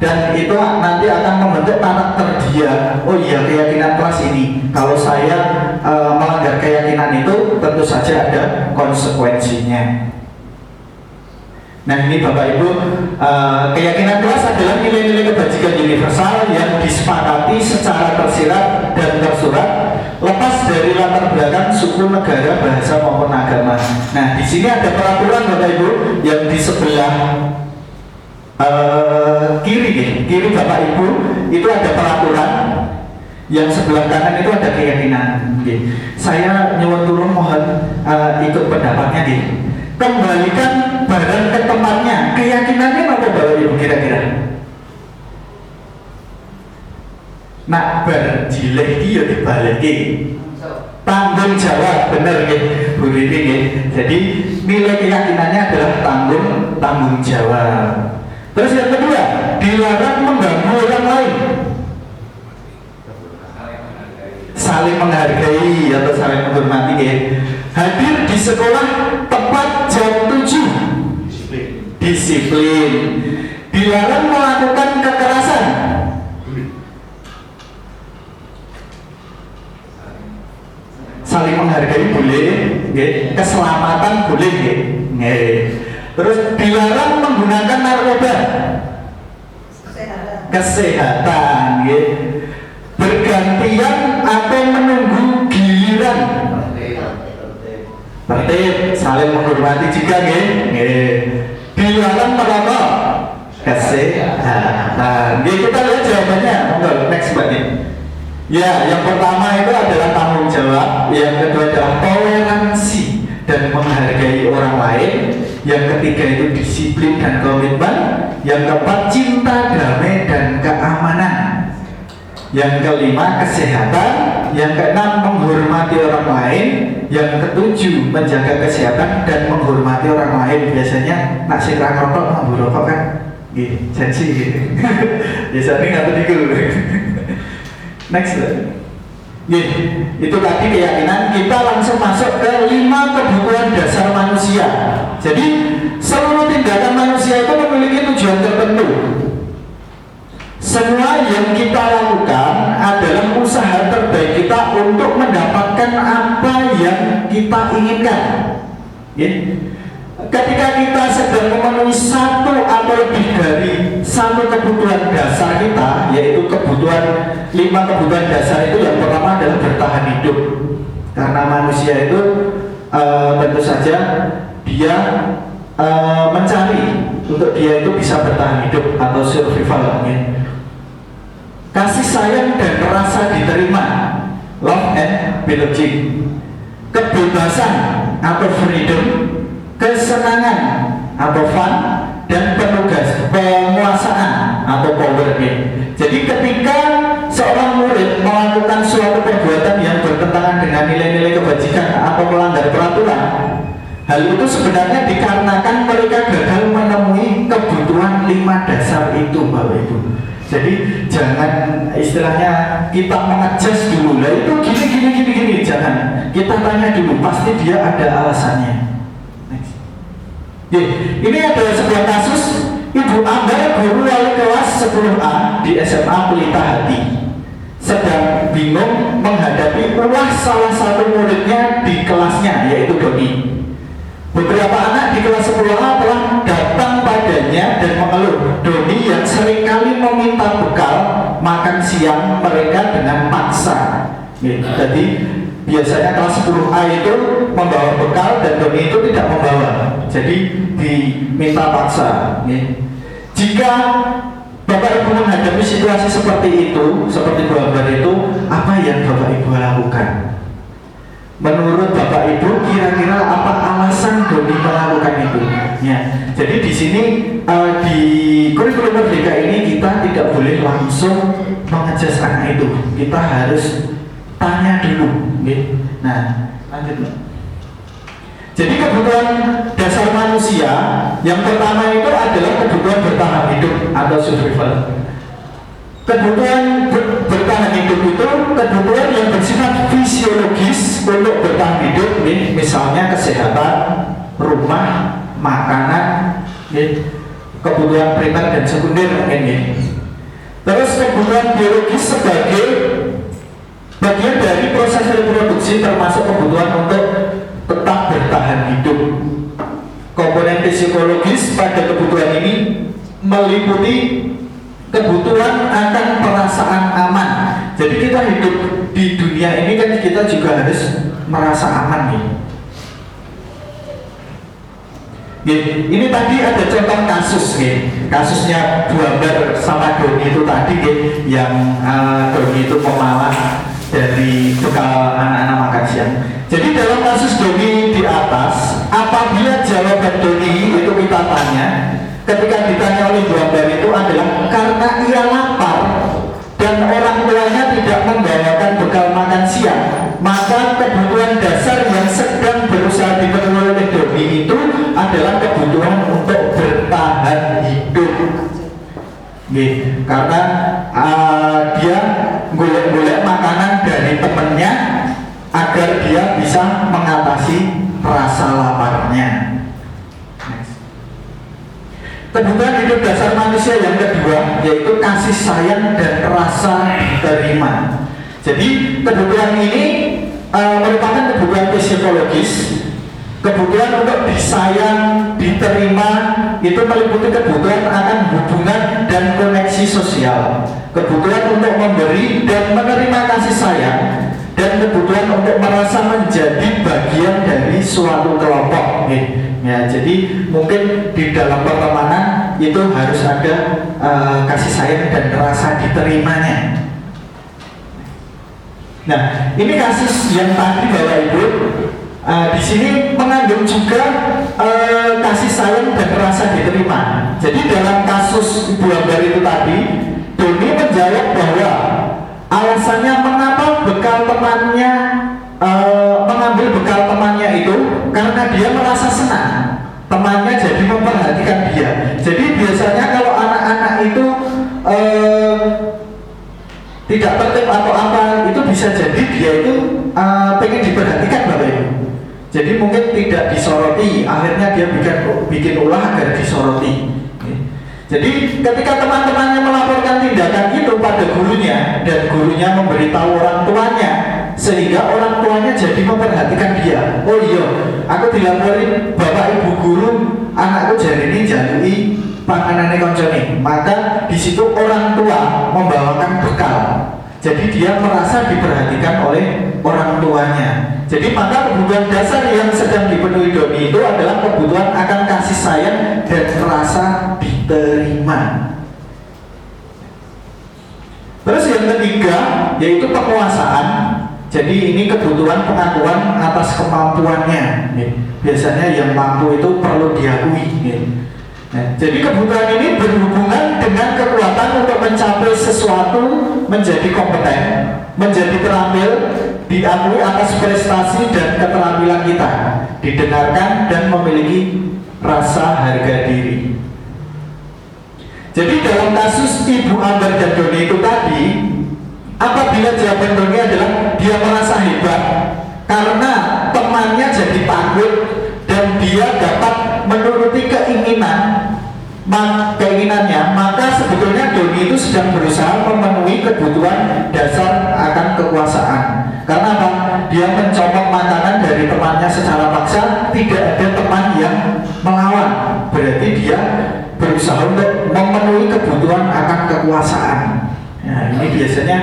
dan itu nanti akan membentuk karakter dia. Oh iya, keyakinan kelas ini, kalau saya melanggar keyakinan itu tentu saja ada konsekuensinya. Nah, ini Bapak Ibu, keyakinan kelas adalah nilai-nilai kebajikan universal yang disepakati secara tersirat dan tersurat, lepas dari latar belakang suku, negara, bahasa maupun agama. Nah, di sini ada peraturan Bapak Ibu yang di sebelah kiri Bapak Ibu itu ada peraturan, yang sebelah kanan itu ada keyakinan. Saya nyuwun turun, mohon ikut pendapatnya nih. Kembalikan barang ke tempatnya. Keyakinannya apa Bapak Ibu kira-kira? Nak berjileh dia dibalikin. Tanggung jawab, bener ya Bu Rini ya. Jadi nilai keyakinannya adalah tanggung jawab. Terus yang kedua, dilarang mengganggu orang lain. Saling menghargai atau saling menghormati ya. Hadir di sekolah tepat jam 7. Disiplin. Dilarang melakukan kekerasan. Saling menghargai boleh, keselamatan boleh, terus dilarang menggunakan narkoba, kesehatan, bergantian atau menunggu giliran, tertib, saling menghormati juga, dilarang merokok, kesehatan. Kita lihat jawabannya, next Mbak. Ya, yang pertama itu adalah tanggung jawab, yang kedua adalah toleransi dan menghargai orang lain, yang ketiga itu disiplin dan komitmen, yang keempat cinta, damai, dan keamanan, yang kelima kesehatan, yang keenam menghormati orang lain, yang ketujuh menjaga kesehatan dan menghormati orang lain. Biasanya nak sing ra ngerokok mambu rokok kan nggih janji gitu. Biasanya ngatur iku. Next. Itu tadi keyakinan. Kita langsung masuk ke 5 kebutuhan dasar manusia. Jadi seluruh tindakan manusia itu memiliki tujuan tertentu. Semua yang kita lakukan adalah usaha terbaik kita untuk mendapatkan apa yang kita inginkan. Ketika kita sedang memenuhi satu atau lebih dari satu kebutuhan dasar kita, yaitu 5 kebutuhan dasar itu, yang pertama adalah bertahan hidup. Karena manusia itu tentu saja dia mencari untuk dia itu bisa bertahan hidup atau survival. Kasih sayang dan rasa diterima, love and belonging. Kebebasan atau freedom, kesenangan atau fun, dan penguasaan atau power. Jadi ketika seorang murid melakukan suatu perbuatan yang bertentangan dengan nilai-nilai kebajikan atau melanggar peraturan, hal itu sebenarnya dikarenakan mereka gagal menemui kebutuhan 5 dasar itu, Bapak Ibu. Jadi jangan istilahnya kita mengadjust dulu, lah itu gini, jangan. Kita tanya dulu, pasti dia ada alasannya. Ini ada sebuah kasus Ibu Ambar, guru wali kelas 10A di SMA Pelita Hati, sedang bingung menghadapi ulah salah satu muridnya di kelasnya, yaitu Doni. Beberapa anak di kelas 10A telah datang padanya dan mengeluh Doni yang seringkali meminta bekal makan siang mereka dengan paksa. Jadi biasanya kelas 10A itu membawa bekal dan Doni itu tidak membawa, jadi diminta paksa. Jika Bapak Ibu menghadapi situasi seperti itu, seperti gambar itu, apa yang Bapak Ibu lakukan? Menurut Bapak Ibu, kira-kira apa alasan Doni melakukan itu? Jadi di sini di kurikulum Merdeka ini kita tidak boleh langsung mengejas anak itu. Kita harus tanya dulu. Nah, lanjut. Jadi kebutuhan dasar manusia yang pertama itu adalah kebutuhan bertahan hidup atau survival. Kebutuhan bertahan hidup itu kebutuhan yang bersifat fisiologis untuk bertahan hidup, misalnya kesehatan, rumah, makanan, kebutuhan primer dan sekunder. Terus kebutuhan biologis sebagai bagian dari proses reproduksi, termasuk kebutuhan untuk tetap bertahan hidup. Komponen psikologis pada kebutuhan ini meliputi kebutuhan akan perasaan aman. Jadi kita hidup di dunia ini kan kita juga harus merasa aman Ini tadi ada contoh kasus kasusnya Bu Ambar sama Doni itu tadi yang Doni itu pemalas dari bekal anak-anak makan siang. Jadi dalam kasus Doni di atas, apabila jawaban Doni itu kita tanya, ketika ditanya oleh Bu Ambar itu adalah karena ia lapar dan orang tuanya tidak membawakan bekal makan siang, maka kebutuhan dasar yang sedang berusaha dipenuhi oleh Doni itu adalah kebutuhan untuk bertahan hidup. Karena dia golek-golek makanan dari temannya agar dia bisa mengatasi rasa laparnya. Kebutuhan hidup dasar manusia yang kedua yaitu kasih sayang dan rasa diterima. Jadi kebutuhan ini merupakan kebutuhan psikologis. Kebutuhan untuk disayang, diterima itu meliputi kebutuhan akan hubungan dan koneksi sosial, kebutuhan untuk memberi dan menerima kasih sayang, dan kebutuhan untuk merasa menjadi bagian dari suatu kelompok. Jadi mungkin di dalam pertemanan itu harus ada kasih sayang dan rasa diterimanya. Nah, ini kasus yang tadi Bapak Ibu di sini mengandung juga kasih sayang dan rasa diterima. Jadi dalam kasus Bu Ambar itu tadi, Doni menjawab bahwa alasannya mengapa bekal temannya mengambil bekal temannya itu karena dia merasa senang temannya jadi memperhatikan dia. Jadi biasanya kalau anak-anak itu tidak tertib atau apa itu bisa bisa jadi dia itu pengen diperhatikan Bapak Ibu. Jadi mungkin tidak disoroti, akhirnya dia bikin ulah agar disoroti. Jadi ketika teman-temannya melaporkan tindakan itu pada gurunya dan gurunya memberitahu orang tuanya, sehingga orang tuanya jadi memperhatikan dia. Oh iya, aku dilaporin Bapak Ibu guru, anakku jadi ini jalui panganane koncone. Maka di situ orang tua membawakan bekal. Jadi dia merasa diperhatikan oleh orang tuanya. Jadi maka kebutuhan dasar yang sedang dipenuhi Doni itu adalah kebutuhan akan kasih sayang dan rasa diterima. Terus yang ketiga yaitu penguasaan. Jadi ini kebutuhan pengakuan atas kemampuannya. Biasanya yang mampu itu perlu diakui. Nah, jadi kebutuhan ini berhubungan dengan kekuatan untuk mencapai sesuatu, menjadi kompeten, menjadi terampil, diakui atas prestasi dan keterampilan kita, didengarkan dan memiliki rasa harga diri. Jadi dalam kasus Ibu Ambar dan Doni itu tadi, apabila jawaban Doni adalah dia merasa hebat karena temannya jadi takut dan dia dapat menuruti keinginannya, maka sebetulnya Doni itu sedang berusaha memenuhi kebutuhan dasar akan kekuasaan. Karena apa? Dia mencopot makanan dari temannya secara paksa, tidak ada teman yang melawan. Berarti dia berusaha untuk memenuhi kebutuhan akan kekuasaan. Nah, ini biasanya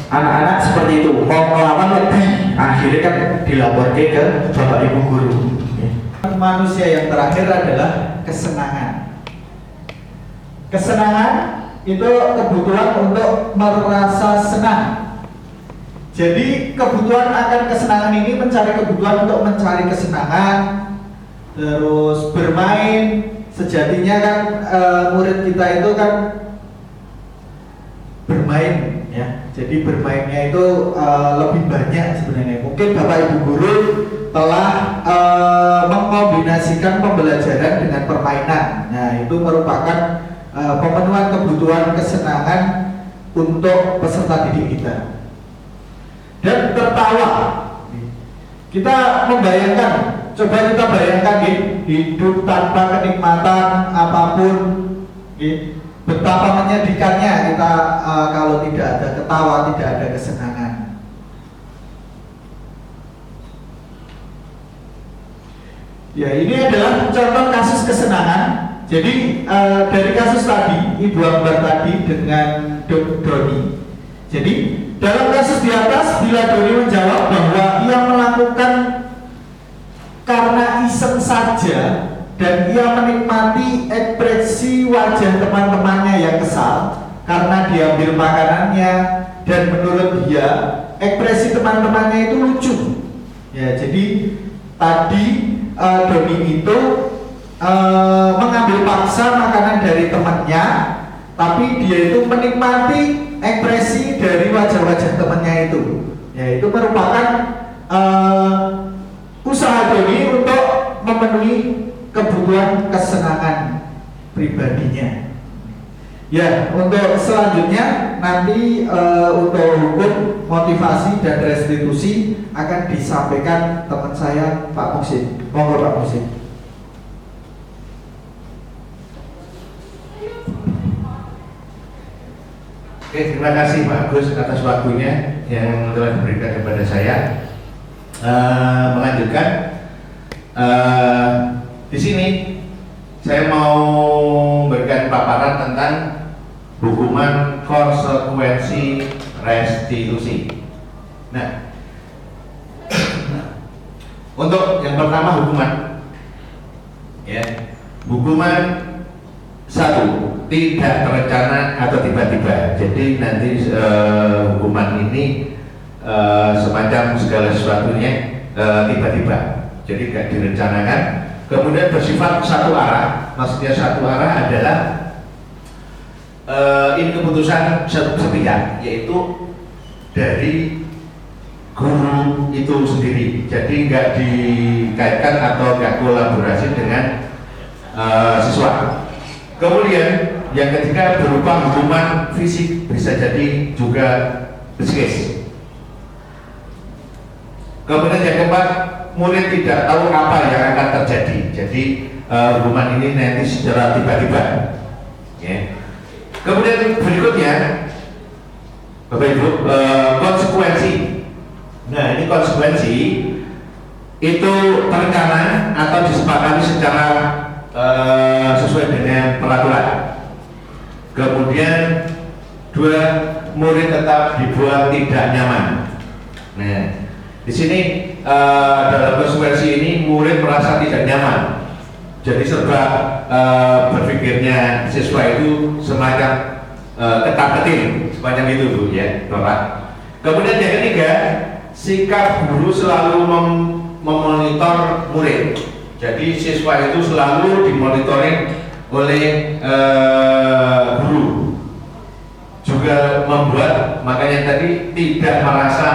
anak-anak seperti itu mau melawan lebih, akhirnya kan dilaporkan ke Bapak Ibu guru. Manusia yang terakhir adalah kesenangan. Kesenangan itu kebutuhan untuk merasa senang. Jadi kebutuhan akan kesenangan ini mencari kebutuhan untuk mencari kesenangan, terus bermain. Sejatinya kan murid kita itu kan bermain, ya. Jadi bermainnya itu lebih banyak sebenarnya. Mungkin Bapak Ibu guru telah mengkombinasikan pembelajaran dengan permainan. Nah, itu merupakan pemenuhan kebutuhan kesenangan untuk peserta didik kita. Dan tertawa, kita membayangkan, coba kita bayangkan hidup tanpa kenikmatan apapun, betapa menyedihkannya kita kalau tidak ada ketawa, tidak ada kesenangan. Ya, ini adalah contoh kasus kesenangan. Jadi dari kasus tadi, Ibu Ambar tadi dengan Doni. Jadi dalam kasus di atas, bila Doni menjawab bahwa ia melakukan karena iseng saja dan ia menikmati ekspresi wajah teman-temannya yang kesal karena diambil makanannya, dan menurut dia ekspresi teman-temannya itu lucu. Ya, jadi tadi Doni itu mengambil paksa makanan dari temannya, tapi dia itu menikmati ekspresi dari wajah-wajah temannya itu. Ya, itu merupakan usaha Doni untuk memenuhi kebutuhan kesenangan pribadinya. Ya, untuk selanjutnya nanti untuk hukum, motivasi dan restitusi akan disampaikan teman saya Pak Muhsin. Monggo Pak Muhsin. Oke, terima kasih Pak Agus atas waktunya yang telah diberikan kepada saya. Melanjutkan di sini saya mau memberikan paparan tentang hukuman konsekuensi restitusi. Nah, untuk yang pertama hukuman, ya, hukuman satu, tidak terencana atau tiba-tiba. Jadi nanti hukuman ini semacam segala sesuatunya tiba-tiba. Jadi tidak direncanakan. Kemudian bersifat satu arah. Maksudnya satu arah adalah ini keputusan sepihak, yaitu dari guru itu sendiri. Jadi nggak dikaitkan atau nggak kolaborasi dengan siswa. Kemudian yang ketiga berupa hukuman fisik, bisa jadi juga psikis. Kemudian yang keempat, murid tidak tahu apa yang akan terjadi. Jadi hukuman ini nanti secara tiba-tiba. Ya. Kemudian berikutnya, Bapak Ibu, konsekuensi. Nah, ini konsekuensi itu terencana atau disepakati secara sesuai dengan peraturan. Kemudian dua, murid tetap dibuat tidak nyaman. Nah, di sini dalam konsekuensi ini murid merasa tidak nyaman. Jadi serba berpikirnya siswa itu semacam ketar-ketir, semacam itu Bu ya, Bapak. Kemudian yang ketiga, sikap guru selalu memonitor murid. Jadi siswa itu selalu dimonitoring oleh guru. Juga membuat makanya tadi tidak merasa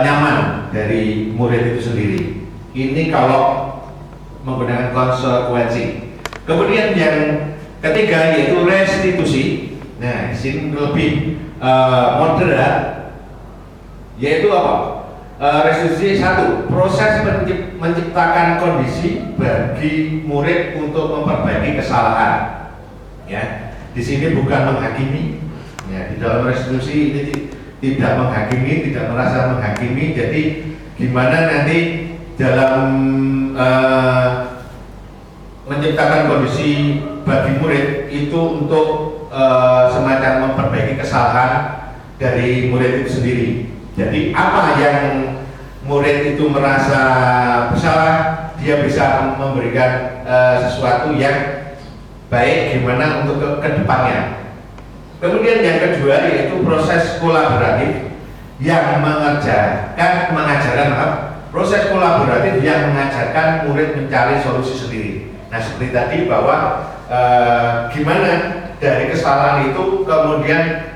nyaman dari murid itu sendiri. Ini kalau menggunakan konsekuensi. Kemudian yang ketiga yaitu restitusi. Nah, sini lebih moderat, yaitu apa? Restitusi satu, proses menciptakan kondisi bagi murid untuk memperbaiki kesalahan. Ya, di sini bukan menghakimi. Ya, di dalam restitusi ini tidak menghakimi, tidak merasa menghakimi. Jadi gimana nanti dalam menciptakan kondisi bagi murid itu untuk semacam memperbaiki kesalahan dari murid itu sendiri. Jadi apa yang murid itu merasa bersalah, dia bisa memberikan sesuatu yang baik gimana untuk ke depannya. Kemudian yang kedua yaitu proses kolaboratif yang proses kolaboratif yang mengajarkan murid mencari solusi sendiri. Nah, seperti tadi bahwa gimana dari kesalahan itu kemudian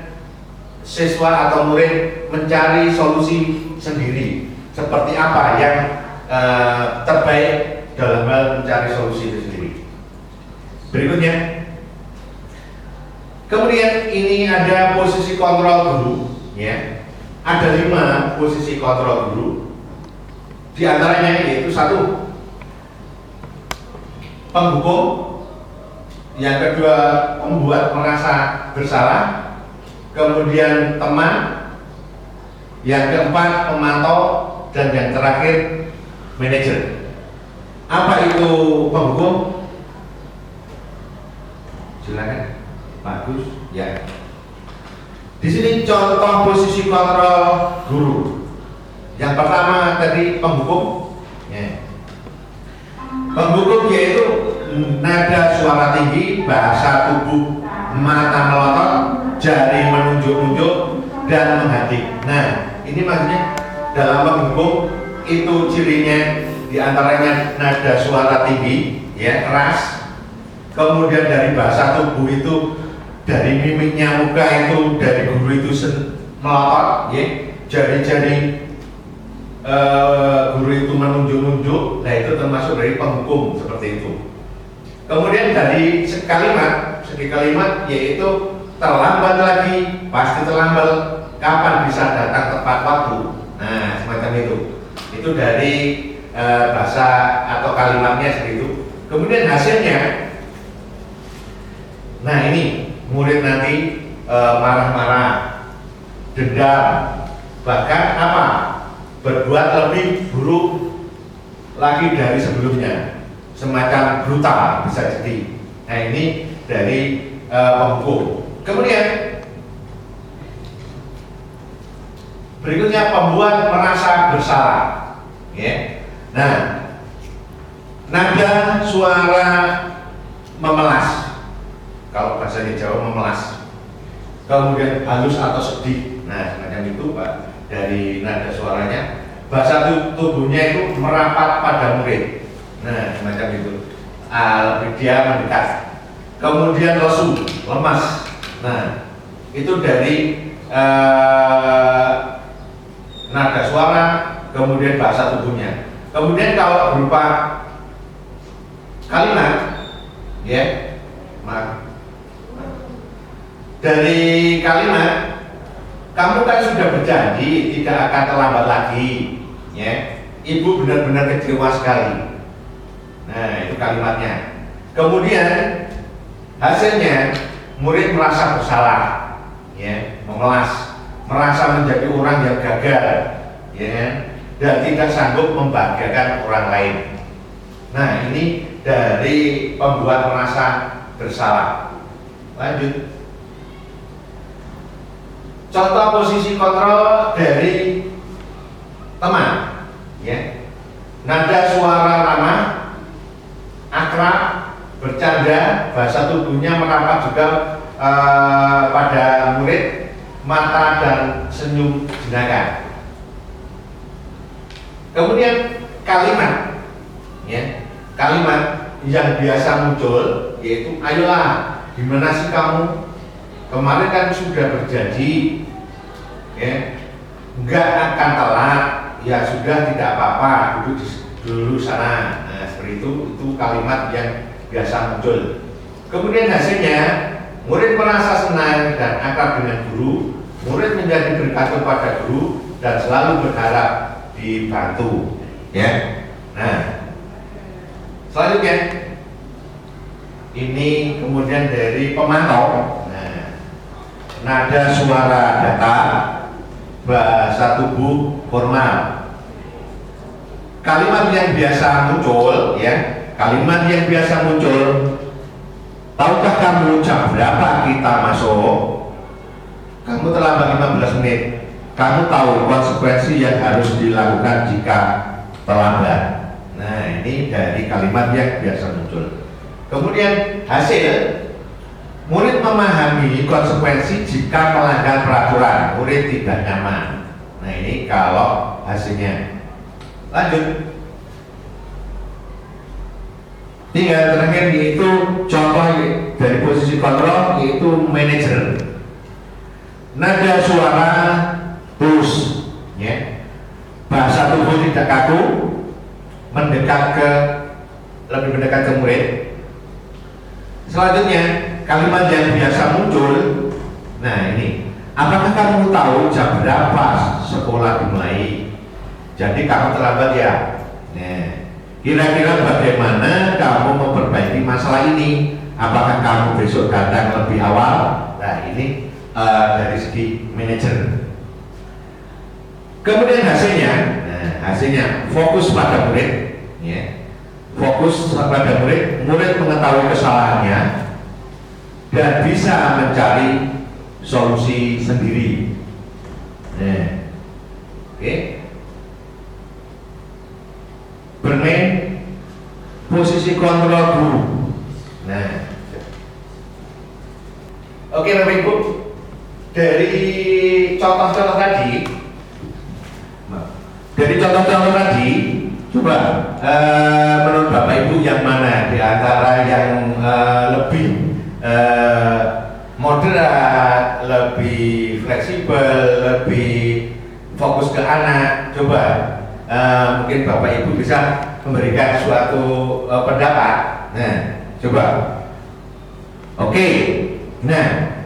siswa atau murid mencari solusi sendiri. Seperti apa yang terbaik dalam hal mencari solusi itu sendiri. Berikutnya, kemudian ini ada posisi kontrol guru, ya. Ada 5 posisi kontrol guru. Di antaranya yaitu 1, penghukum, yang kedua pembuat merasa bersalah, kemudian teman, yang keempat pemantau, dan yang terakhir manajer. Apa itu penghukum? Silakan, bagus ya. Di sini contoh posisi kontrol guru. Yang pertama tadi penghukum. Ya. Penghukum yaitu nada suara tinggi, bahasa tubuh, mata melotot, jari menunjuk-nunjuk, dan menghadap. Nah, ini maksudnya dalam penghukum itu cirinya diantaranya nada suara tinggi, ya, keras. Kemudian dari bahasa tubuh itu, dari mimiknya muka itu, dari guru itu melotot, ya, jari-jari guru itu menunjuk-nunjuk. Nah, itu termasuk dari penghukum seperti itu. Kemudian dari segi kalimat yaitu terlambat lagi, pasti terlambat, kapan bisa datang tepat waktu. Nah, semacam itu. Itu dari bahasa atau kalimatnya seperti itu. Kemudian hasilnya, nah ini murid nanti marah-marah, dendam, bahkan apa? Berbuat lebih buruk lagi dari sebelumnya, semacam brutal bisa jadi. Nah, ini dari penghukum. Kemudian berikutnya pembuat merasa bersalah, ya. Nah, nada suara memelas, kalau bahasa Jawa memelas, kemudian halus atau sedih. Nah, semacam itu Pak, dari nada suaranya. Bahasa tubuhnya itu merapat pada murid. Nah, semacam itu. Dia mendekat. Kemudian lesu, lemas. Nah, itu dari nada suara, kemudian bahasa tubuhnya. Kemudian kalau berupa kalimat, ya, dari kalimat kamu kan sudah berjanji tidak akan terlambat lagi, ya. Ibu benar-benar kecewa sekali. Nah, itu kalimatnya. Kemudian hasilnya murid merasa bersalah, ya, mengelas, merasa menjadi orang yang gagal, ya, dan tidak sanggup membahagiakan orang lain. Nah, ini dari pembuat merasa bersalah. Lanjut. Contoh posisi kontrol dari teman, ya. Nada suara ramah, akrab, bercanda, bahasa tubuhnya merapat juga pada murid, mata dan senyum jenaka. Kemudian kalimat, ya, kalimat yang biasa muncul yaitu ayolah, gimana sih kamu? Kemarin kan sudah berjanji, ya, nggak akan telat, ya sudah tidak apa-apa, duduk dulu sana. Nah, seperti itu kalimat yang biasa muncul. Kemudian hasilnya murid merasa senang dan akrab dengan guru, murid menjadi bergantung pada guru dan selalu berharap dibantu, ya. Nah, selanjutnya ini kemudian dari pemantau. Nada suara datar, bahasa tubuh formal. Kalimat yang biasa muncul, ya, kalimat yang biasa muncul. Tahukah kamu jam berapa kita masuk? Kamu terlambat 15 menit. Kamu tahu konsekuensi yang harus dilakukan jika terlambat. Nah, ini dari kalimat yang biasa muncul. Kemudian hasil, murid memahami konsekuensi jika melanggar peraturan, murid tidak nyaman. Nah, ini kalau hasilnya. Lanjut. Tinggal terakhir yaitu contoh dari posisi kontrol, yaitu manajer. Nada suara tulus, ya. Bahasa tubuh tidak kaku, lebih mendekat ke murid. Selanjutnya kalimat yang biasa muncul. Nah, ini, apakah kamu tahu jam berapa sekolah dimulai? Jadi kamu terlambat, ya. Nah, kira-kira bagaimana kamu memperbaiki masalah ini? Apakah kamu besok datang lebih awal? Nah, ini dari segi manajer. Kemudian hasilnya, hasilnya fokus pada murid, ya. Fokus pada murid, murid mengetahui kesalahannya dan bisa mencari solusi sendiri. Nah, oke. Bermain posisi kontrol guru. Nah, oke, Bapak Ibu, dari contoh-contoh tadi, coba menurut Bapak Ibu yang mana di antara yang lebih moderat, lebih fleksibel, lebih fokus ke anak? Coba mungkin Bapak Ibu bisa memberikan suatu pendapat. Nah, coba. Oke. Nah,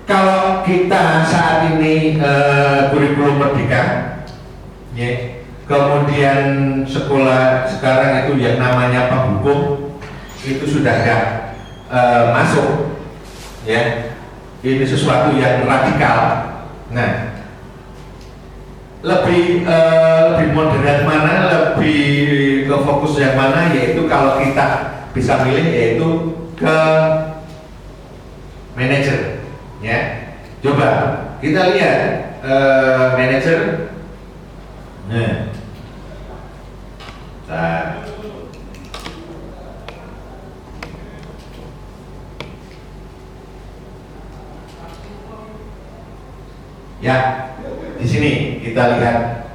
kalau kita saat ini kurikulum merdeka, ya, kemudian sekolah sekarang itu yang namanya penghukum itu sudah tidak masuk, ya. Ini sesuatu yang radikal. Nah, lebih moderat mana, lebih ke fokus yang mana, yaitu kalau kita bisa milih yaitu ke manajer, ya. Coba kita lihat manajer. Nah, ya, di sini kita lihat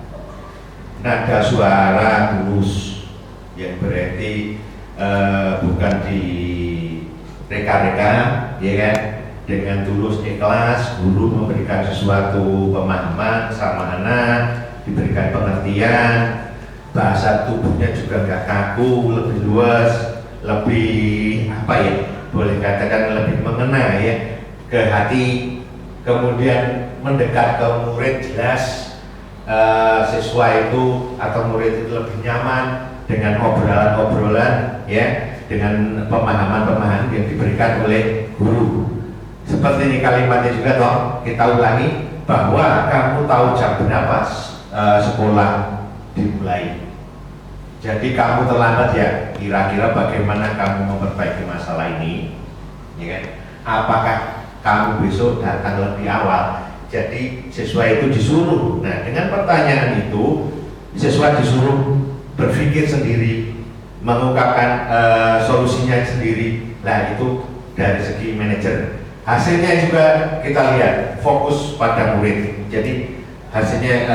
nada suara tulus, yang berarti bukan di reka-reka, ya kan? Dengan tulus ikhlas, guru memberikan sesuatu pemahaman sama anak, diberikan pengertian, bahasa tubuhnya juga nggak kaku, lebih luas, lebih apa ya? Boleh katakan lebih mengena, ya, ke hati. Kemudian mendekat ke murid jelas siswa itu atau murid itu lebih nyaman dengan obrolan-obrolan ya, dengan pemahaman-pemahaman yang diberikan oleh guru. Seperti ini kalimatnya juga toh, kita ulangi bahwa kamu tahu jam berapa sekolah dimulai. Jadi kamu terlambat ya, kira-kira bagaimana kamu memperbaiki masalah ini, ya kan? Apakah kamu besok datang lebih awal? Jadi siswa itu disuruh. Nah, dengan pertanyaan itu siswa disuruh berpikir sendiri, mengungkapkan solusinya sendiri. Nah, itu dari segi manajer. Hasilnya juga kita lihat fokus pada murid. Jadi hasilnya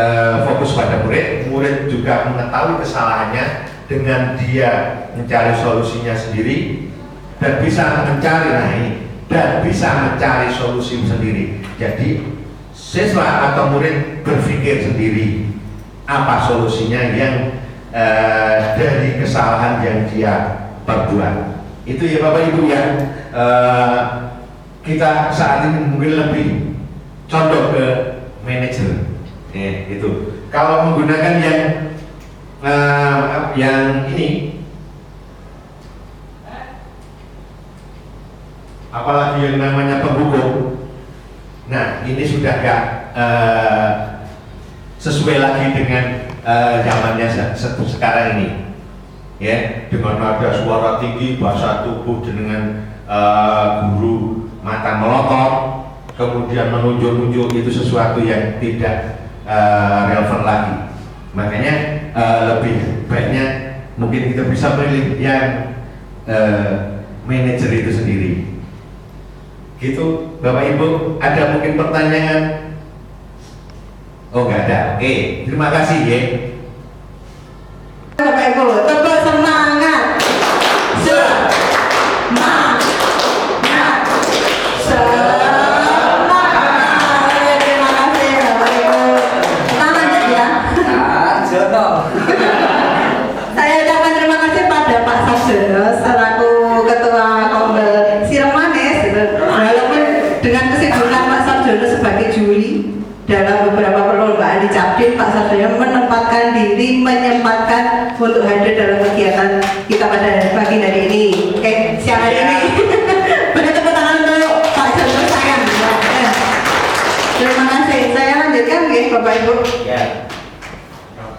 fokus pada murid. Murid juga mengetahui kesalahannya dengan dia mencari solusinya sendiri dan bisa mencari solusi sendiri. Jadi siswa atau murid berpikir sendiri apa solusinya yang dari kesalahan yang dia perbuat. Itu ya Bapak Ibu ya. Kita saat ini mungkin lebih condong ke manajer, itu. Kalau menggunakan yang ini, apalagi yang namanya penghukum, nah ini sudah gak sesuai lagi dengan zamannya sekarang ini, ya, dengan nada suara tinggi, bahasa tubuh dengan guru mata melotot, kemudian menunjuk-nunjuk, itu sesuatu yang tidak relevan lagi. Makanya lebih baiknya mungkin kita bisa pilih yang manajer itu sendiri. Gitu, Bapak Ibu, ada mungkin pertanyaan? Oh, nggak ada. Oke, terima kasih ya. Bapak Ibu, tepuk semangat. Saya ucapkan terima kasih pada Pak Sarjono selaku Ketua Kombel Sireng Manis. Walaupun dengan kesibukan Pak Sarjono sebagai juri dalam beberapa perlombaan di Capdin, Pak Sarjono menyempatkan untuk hadir dalam kegiatan kita pada pagi hari ini. Oke, siang hari ini. Beri tepuk tangan untuk Pak Sarjono sayang. Terima kasih. Saya lanjutkan ya Bapak Ibu.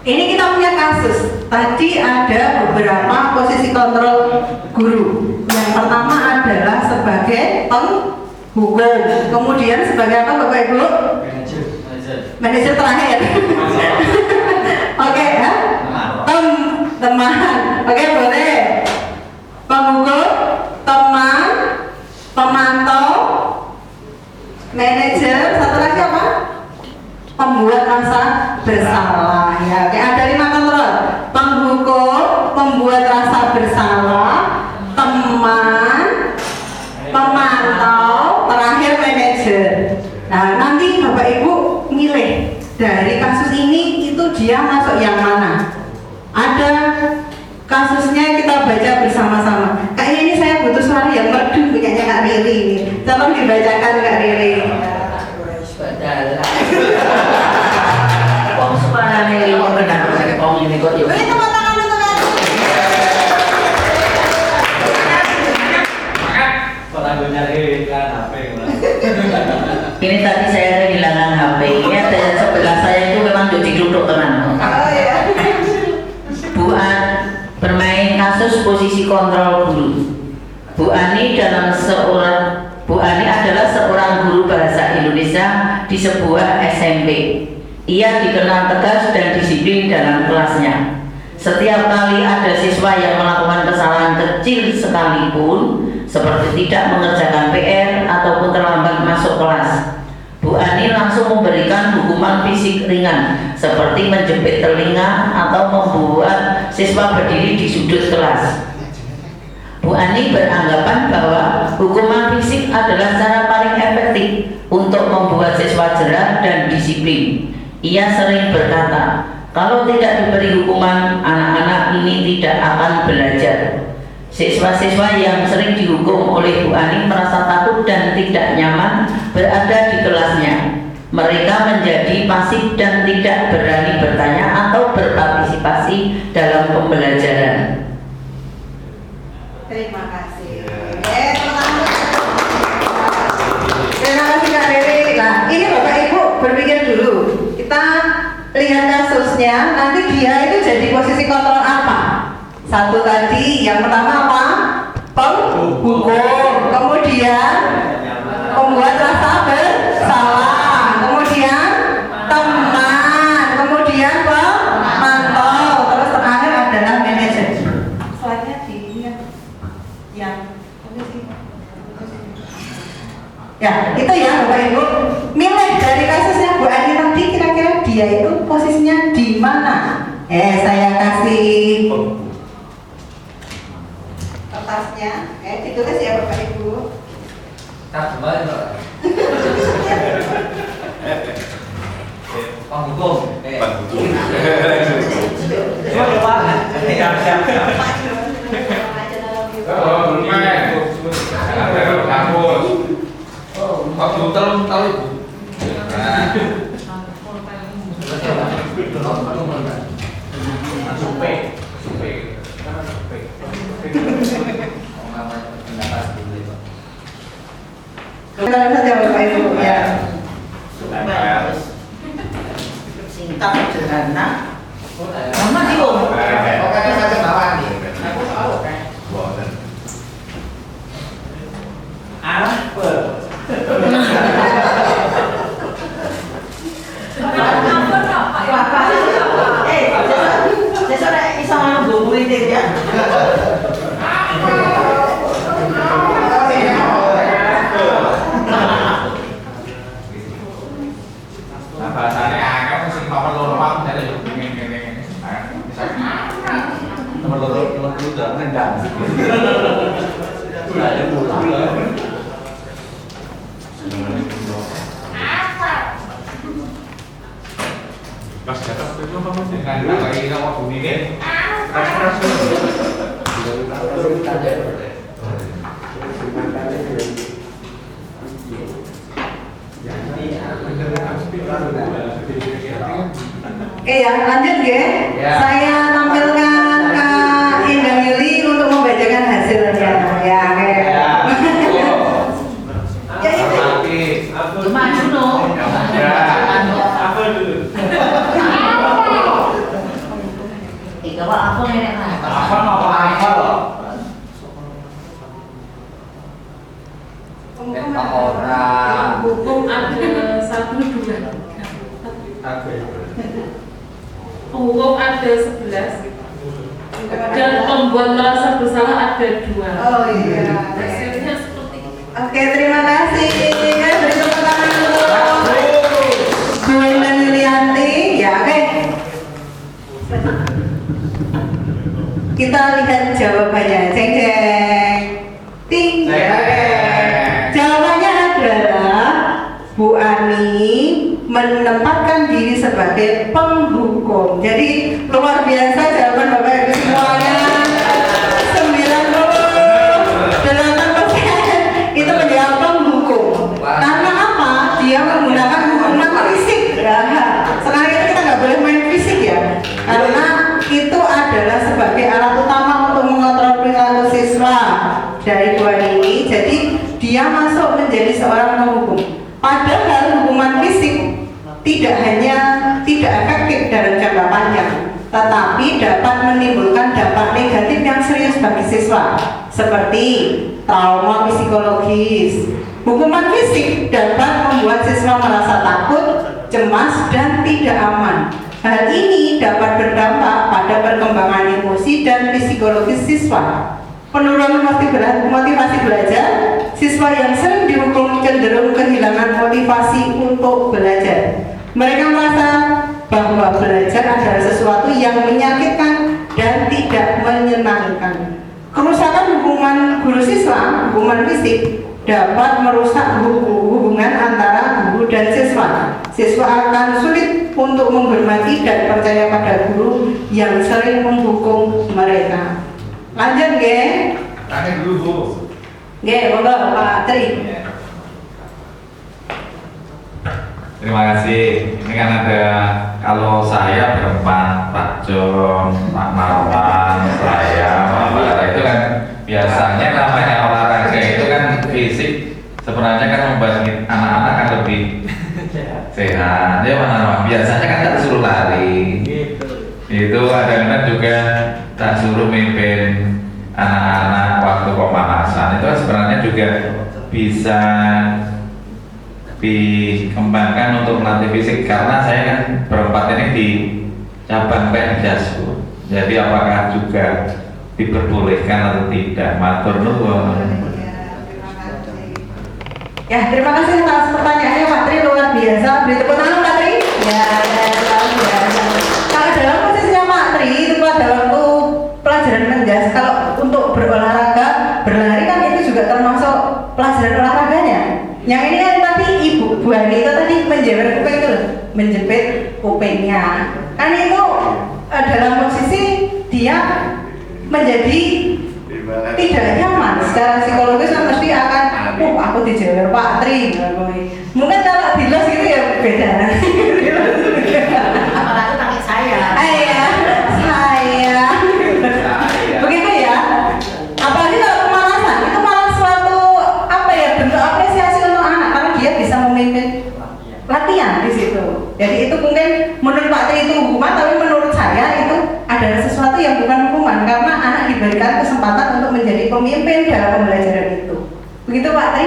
Ini kita punya kasus. Tadi ada beberapa posisi kontrol guru. Yang pertama adalah sebagai penghukum. Kemudian sebagai apa Bapak Ibu? Manajer terakhir. Oke ya. Teman. Oke, boleh. Penghukum, teman, pemantau, manajer, satu lagi apa? Pembuat rasa bersalah. Ya, oke, ada 5 kontrol. Penghukum, pembuat rasa bersalah, teman, pemantau, terakhir manajer. Nah, nanti Bapak Ibu milih dari kasus ini itu dia masuk yang mana. Ada kasusnya kita baca bersama-sama. Kayaknya ini saya butuh suara yang merdu punyanya Kak Riri ini. Tolong dibacakan Kak Riri. Wong suarane limo benar wong ini kok yo. Beri tepuk tangan untuk Kak Riri. Ini tadi saya kehilangan HP-nya dan sebelah saya itu memang cuci duduk teman. Oh ya. Bu An bermain kasus posisi kontrol guru. Bu Ani adalah seorang guru bahasa Indonesia di sebuah SMP. Ia dikenal tegas dan disiplin dalam kelasnya. Setiap kali ada siswa yang melakukan kesalahan kecil sekalipun, seperti tidak mengerjakan PR ataupun terlambat masuk kelas, Bu Ani langsung memberikan hukuman fisik ringan, seperti menjepit telinga atau membuat siswa berdiri di sudut kelas. Bu Ani beranggapan bahwa hukuman fisik adalah cara paling efektif untuk membuat siswa jerah dan disiplin. Ia sering berkata, kalau tidak diberi hukuman, anak-anak ini tidak akan belajar. Siswa-siswa yang sering dihukum oleh Bu Ani merasa takut dan tidak nyaman berada di kelasnya. Mereka menjadi pasif dan tidak berani bertanya atau berpartisipasi dalam pembelajaran. Terima kasih. Terima kasih Kak Dewi. Nah, ini Bapak Ibu berpikir dulu. Kita lihat kasusnya, nanti dia itu jadi posisi kontrol apa? Satu tadi, yang pertama apa? Penghukum. Kemudian membuat rasa bersalah. Kemudian teman. Kemudian pemantau. Terus terakhir adalah manajer. Slide-nya dilihat. Yang ya, itu ya Bapak Ibu. Milih dari kasusnya Bu Ani tadi, kira-kira dia itu posisinya di mana? Saya kasih kertasnya. Ditulis ya Bapak Ibu. Penghukum. Kenal saja Bapak Ibu ya. Singkat sederhana. Mama Dio. Mas Jaka itu apa mas? Dengan lagi nama bunyi Oke ya, lanjut ya. Saya tampilkan Kak Indah Yuli untuk membacakan hasilnya. Ya, oke. Ya itu. Maju dong. Kalau aku nenek Hukum ada 1, 2. Penghukum ada 11 dan pembuat merasa bersalah ada 2. Oh iya. Hasilnya seperti itu. Oke, terima kasih. Beri tepuk tangan dulu. Bu Indah Yulianti. Ya, oke. Kita lihat jawabannya. Ceng ceng. Ting. Jawabannya adalah Bu Ani menempatkan diri sebagai penghukum. Jadi luar biasa jawaban Bapak Ibu semuanya. 98% itu menjawab penghukum. Karena apa? Dia menggunakan hukuman fisik. Sekarang ini kita nggak boleh main fisik ya. Karena itu adalah sebagai alat utama untuk mengontrol perilaku siswa dari Bu Ani ini. Jadi dia masuk menjadi seorang penghukum. Padahal hukuman fisik tidak hanya tidak efektif dalam jangka panjang, tetapi dapat menimbulkan dampak negatif yang serius bagi siswa, seperti trauma psikologis. Hukuman fisik dapat membuat siswa merasa takut, cemas, dan tidak aman. Hal ini dapat berdampak pada perkembangan emosi dan psikologis siswa. Penurunan motivasi belajar, siswa yang sering dihukum cenderung kehilangan motivasi untuk belajar. Mereka merasa bahwa belajar adalah sesuatu yang menyakitkan dan tidak menyenangkan. Kerusakan hubungan guru siswa, hukuman fisik, dapat merusak hubungan antara guru dan siswa. Siswa akan sulit untuk menghormati dan percaya pada guru yang sering menghukum mereka. Lanjut, nggih. Tanya dulu, Bu. Nggih, monggo Pak Tri. Terima Terima kasih. Ini kan ada, kalau saya berempat, Pak John, Pak Marwan, saya, Pak Bara, itu kan biasanya namanya olahraga itu kan fisik, sebenarnya kan membuat anak-anak kan lebih sehat. Ya Pak Marwan, biasanya kan tak suruh lari. Itu kadang-kadang juga tak suruh mimpin anak-anak waktu pemanasan. Itu kan sebenarnya juga bisa dikembangkan untuk melatih fisik, karena saya kan berempat ini di cabang Penjas, Bu. Jadi apakah juga diperbolehkan atau tidak? Matur nuwun. Ya, terima kasih atas pertanyaannya Pak Tri, luar biasa. Beri tepuk tangan Pak Tri. Ya, luar biasa. Kalau dalam posisinya Pak Tri itu pada waktu pelajaran Penjas, kalau untuk berolahraga, berlari kan itu juga termasuk pelajaran olahraganya. Yang ini kan tadi Ibu Bu Hani itu tadi menjepit kuping itu, menjepit kupingnya. Kan itu dalam posisi dia menjadi tidak nyaman secara psikologis, kan mesti akan aku dijewer Pak Tri. Mungkin kalau dilas gitu ya beda. Apalagi pakai saya. Saya. Begitu ya. Apalagi kalau pemanasan itu malah suatu bentuk apresiasi untuk anak, karena dia bisa memimpin latihan di situ. Jadi itu mungkin menurut Pak Tri itu hukuman, tapi menurut saya itu adalah sesuatu yang bukan hukuman, karena anak diberikan kesempatan untuk menjadi pemimpin dalam pembelajaran itu. Begitu Pak Tri?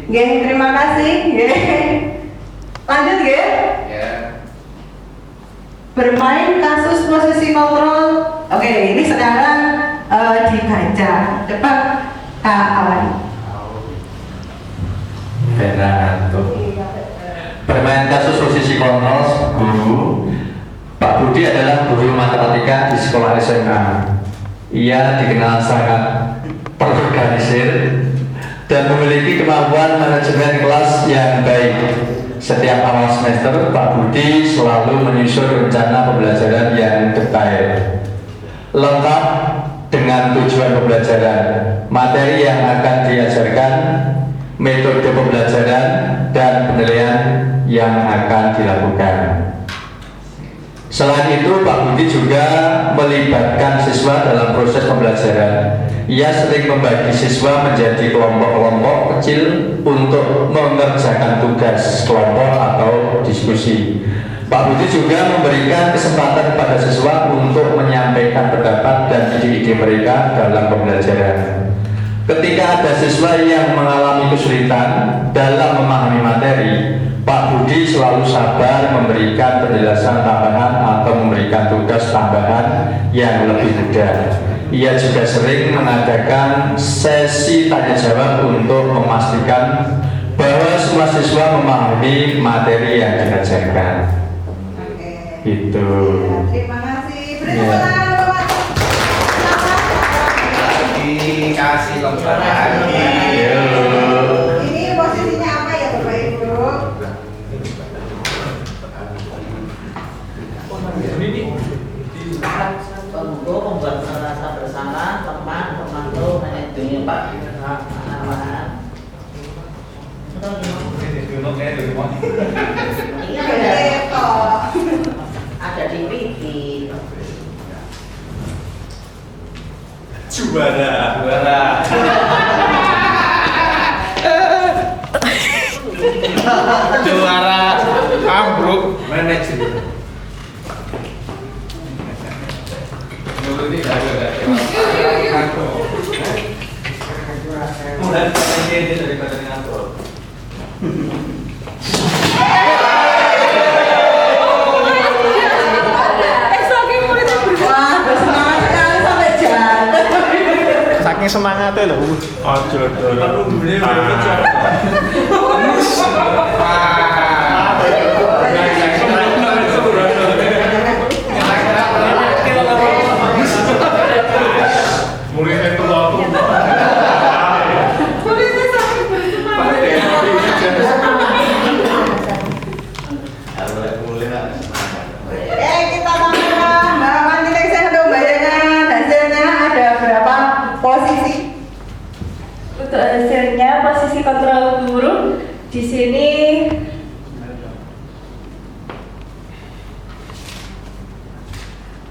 Nggih, terima kasih. Nggih. Lanjut nggih? Bermain kasus posisi kontrol. Oke, ini sekarang dibaca. Cepat Kak Awan. Bermain kasus posisi kontrol guru. Pak Budi adalah guru matematika di sekolah SMA. Ia dikenal sangat terorganisir dan memiliki kemampuan manajemen kelas yang baik. Setiap awal semester, Pak Budi selalu menyusun rencana pembelajaran yang detail, lengkap dengan tujuan pembelajaran, materi yang akan diajarkan, metode pembelajaran, dan penilaian yang akan dilakukan. Selain itu, Pak Budi juga melibatkan siswa dalam proses pembelajaran. Ia sering membagi siswa menjadi kelompok-kelompok kecil untuk mengerjakan tugas kelompok atau diskusi. Pak Budi juga memberikan kesempatan kepada siswa untuk menyampaikan pendapat dan ide-ide mereka dalam pembelajaran. Ketika ada siswa yang mengalami kesulitan dalam memahami materi, Pak Budi selalu sabar memberikan penjelasan tambahan atau memberikan tugas tambahan yang lebih mudah. Ia juga sering mengadakan sesi tanya jawab untuk memastikan bahwa semua siswa memahami materi yang diajarkan. Itu. Terima kasih. Beri tepuk tangan Bapak. Kasih lembar lagi. Ini posisinya apa ya Bapak Ibu? Pembuku membuat rasa bersama teman pemantau manajemen Pak Arwan. Ada di Wiki. Juara. Juara ambruk Manajemen. Daripada ngatur. Wah, bersemangat sekali sampai jatuh. Saking semangatnya loh. Ojo muridnya itu waktu Kita sama Mbak Mantinek, saya untuk membayangkan hasilnya ada berapa posisi? Untuk hasilnya posisi kontrol guru di sini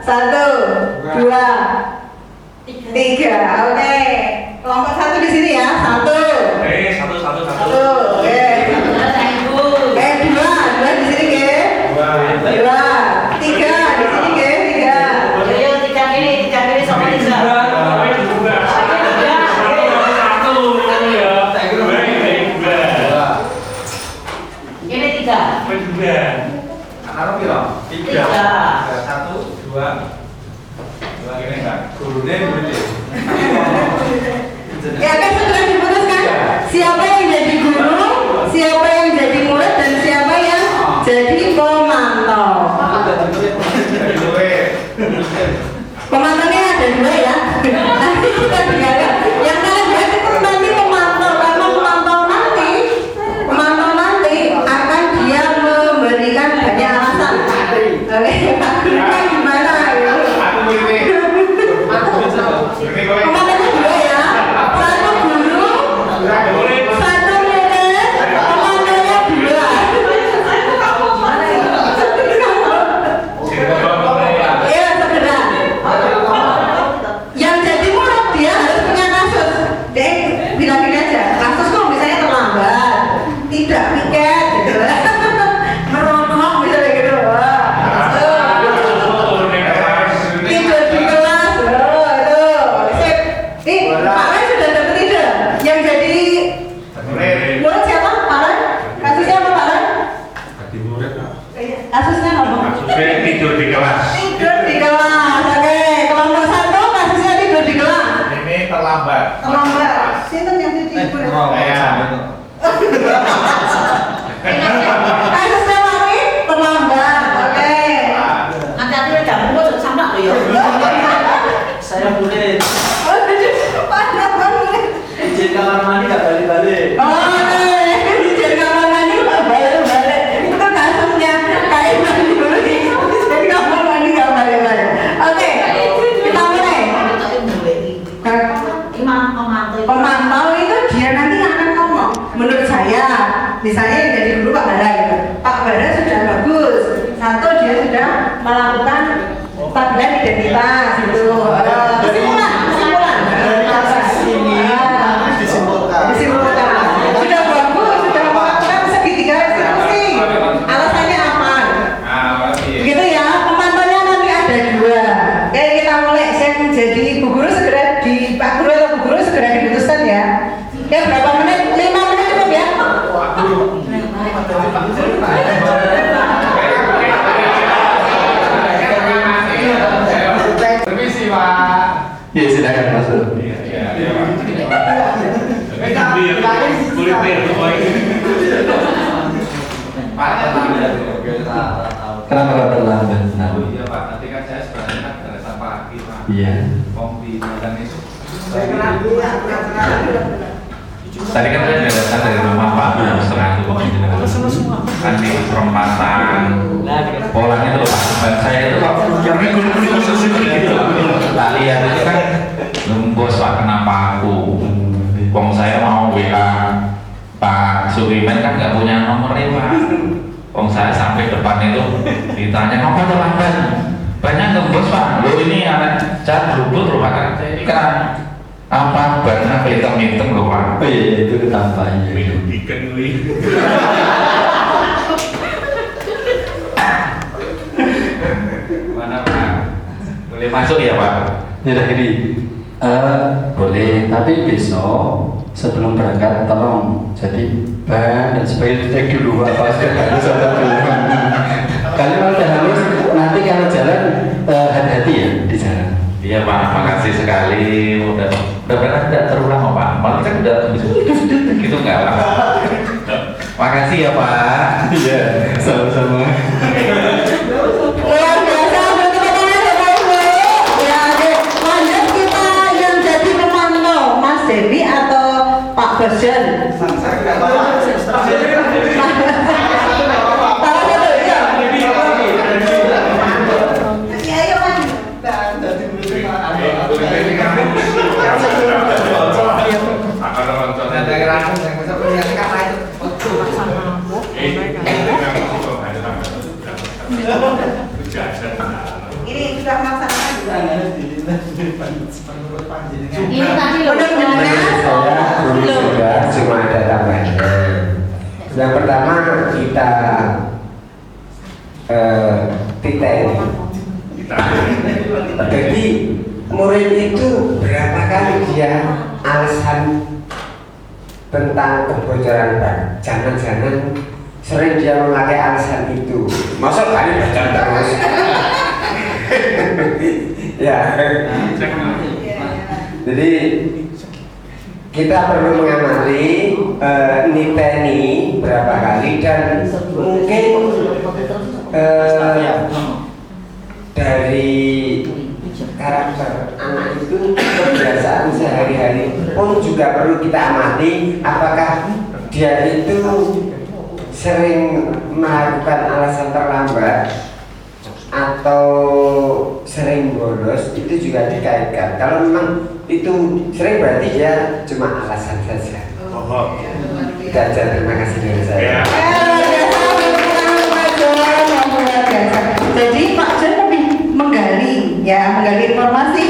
Satu, dua, tiga. Oke. Kelompok satu di sini ya. Satu. Satu. Tuh, dua di sini ke. Dua, tiga di sini ke, tiga. Ayo tiga kiri sama tiga. Ini tiga. Anak piro? Tiga. Satu, dua. Dua ini enggak. Gurunya guru. Ya kan sudah diputuskan siapa yang jadi guru, siapa yang jadi murid, dan siapa yang jadi pemantau. Pemantaunya ada dua ya. Nanti kita dengarkan. Yang kalian lihat itu nanti pemantau, karena pemantau nanti akan dia memberikan banyak alasan. Oke, Pak Guru kan gimana ya? Pemantaunya dua ya. Satu guru, satu murid, pemantaunya dua. Iya, segera. Yang jadi murid dia harus punya kasus. Dia bilang gini aja, kasus kok misalnya terlambat, tidak piket, gitu. Merokok misalnya gitu. Tidur di kelas, itu. Sip. Pak Rai sudah dapat ide. Yang jadi murid siapa? Pak Rai? Kasusnya apa Pak Rai? Kasusnya apa? Tidur di kelas. Tidur di kelas. Oke, kelompok satu kasusnya tidur di kelas. Ini terlambat. Terlambat. Sinten yang jadi murid? Kasusnya mami terlambat. Oke. Hati-hati ya, jangan mulut sama lo ya. Saya boleh Oh, panas banget. izin kamar mandi gak balik-balik. Oh, izin kamar mandi nggak balik-balik. Itu kasusnya kayak mandi dulu. Izin kamar mandi nggak balik-balik. Oke, kita mulai. Pemantau itu dia nanti akan ngomong. Menurut saya, misalnya yang jadi guru Pak Bara gitu. Pak Bara sudah bagus. Satu, dia sudah melakukan tabiat identitas gitu. Kesimpulan. Disimpulkan. Sudah bagus, sudah melakukan segitiga eksekusi. Alasannya apa? Begitu ya. Pemantaunya nanti ada dua. Oke, kita mulai. Saya menjadi Bu Guru segera di Pak Guru atau Bu Guru segera diputuskan ya. Ya berapa menit? 5 menit cukup ya. Permisi, Pak. Ya silakan masuk. Kenapa kau terlambat? Oh iya Pak, nanti kan saya sebenarnya kan datang pagi Pak. Iya. Kompi dan itu. Tadi kan saya sudah datang dari rumah Pak, jam setengah tujuh kan di perempatan polanya itu Pak, dan saya itu tak lihat itu kan bos Pak, kenapa aku wong saya mau WA Pak Suwimen kan nggak punya nomornya Pak, wong saya sampai depan itu ditanya ngapa terlambat, banyak bos Pak, lo ini anak cat rubut rumah kan saya kan apa barang hitam-hitam loh Pak. Oh iya, itu ketampaknya. Minum ikan nih. Mana Pak? Boleh masuk ya Pak? Ya gini, boleh, tapi besok sebelum berangkat tolong jadi ban dan sebagainya cek dulu apa sih harus atau belum. Kalian udah halus, nanti kalau jalan hati-hati ya di jalan. Iya Pak, makasih sekali. Mudah-mudahan tidak terulang Pak. Malah kan udah gitu nggak Pak? Makasih ya Pak. Iya, sama-sama. Luar biasa, bertepuk tangan ya Pak Ibu. Ya, lanjut kita yang jadi pemantau, Mas Dewi atau Pak Berjan? Ini sudah melaksanakan juga. Ini tadi loh. Saya belum juga, cuma ada tambahannya. Yang pertama kita titeni. Jadi murid itu berapa kali dia alasan tentang kebocoran ban? Jangan-jangan sering dia memakai alasan itu. Masa kali bocor terus? Ya. Jadi kita perlu mengamati niteni berapa kali dan mungkin dari karakter anak itu kebiasaan sehari-hari pun juga perlu kita amati apakah dia itu sering melakukan alasan terlambat atau sering bolos, itu juga dikaitkan. Kalau memang itu sering berarti dia cuma alasan saja. Itu aja, terima kasih dari saya. Jadi Pak Jon lebih menggali informasi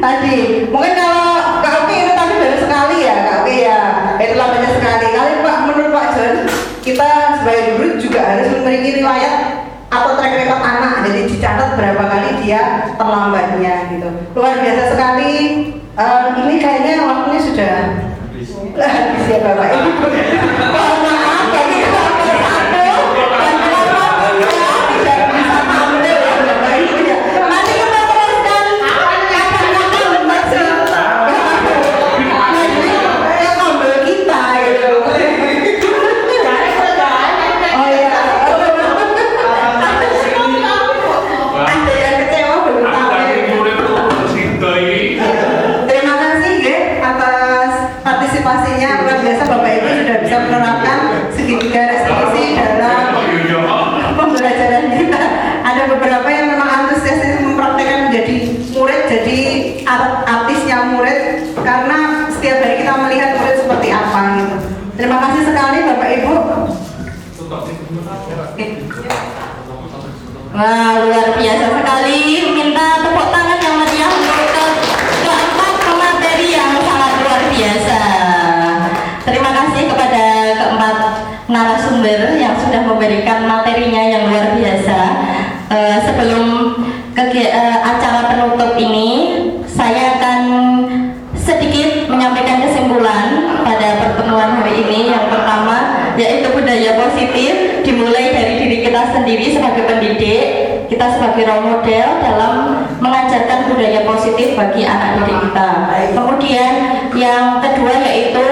tadi. Mungkin kalau Kak Oki itu tadi baru sekali ya, Kak Oki ya. Itulah banyak sekali. Kali Pak, menurut Pak Jon, kita sebagai guru juga harus memiliki riwayat atau track record anak, jadi dicatat berapa kali dia terlambatnya gitu. Luar biasa sekali. Ini kayaknya waktunya sudah habis ya Bapak Ibu. Mohon maaf bagi kelompok 1 dan kelompok 2 tidak bisa tampil ya Bapak Ibu ya. Nanti kita teruskan kapan-kapan masih ngobrol kita gitu. Oh iya. Ada yang kecewa belum tampil. Terima kasih ya atas partisipasinya. Luar biasa Bapak Ibu sudah bisa menerapkan segitiga restitusi dalam pembelajaran kita. Ada beberapa yang memang antusias mempraktekkan menjadi murid, jadi artisnya murid, karena setiap hari kita melihat murid seperti apa gitu. Terima kasih sekali Bapak Ibu. Wah, luar biasa sekali. Minta tepuk tangan yang meriah untuk keempat pemateri yang sangat luar biasa. Terima kasih kepada keempat narasumber yang sudah memberikan materinya yang luar biasa. Sebelum acara penutup ini, saya akan sedikit menyampaikan kesimpulan pada pertemuan hari ini. Yang pertama yaitu budaya positif dimulai dari diri kita sendiri sebagai pendidik, kita sebagai role model dalam mengajarkan budaya positif bagi anak didik kita. Kemudian yang kedua yaitu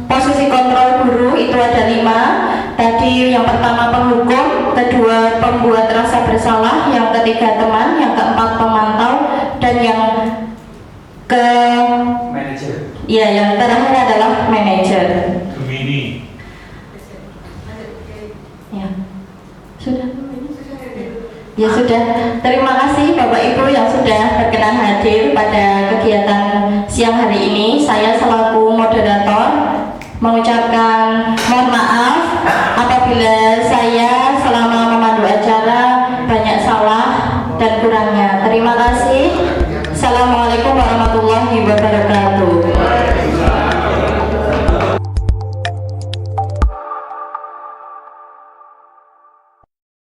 posisi kontrol guru itu ada 5. Tadi yang pertama penghukum, kedua pembuat rasa bersalah, yang ketiga teman, yang keempat pemantau, dan yang manajer. Ya, yang terakhir adalah manajer. Gemini. Ya, sudah. Ya sudah. Terima kasih Bapak Ibu yang sudah berkenan hadir pada kegiatan siang hari ini. Saya selaku moderator mengucapkan mohon maaf apabila saya selama memandu acara banyak salah dan kurangnya. Terima kasih. Assalamualaikum warahmatullahi wabarakatuh.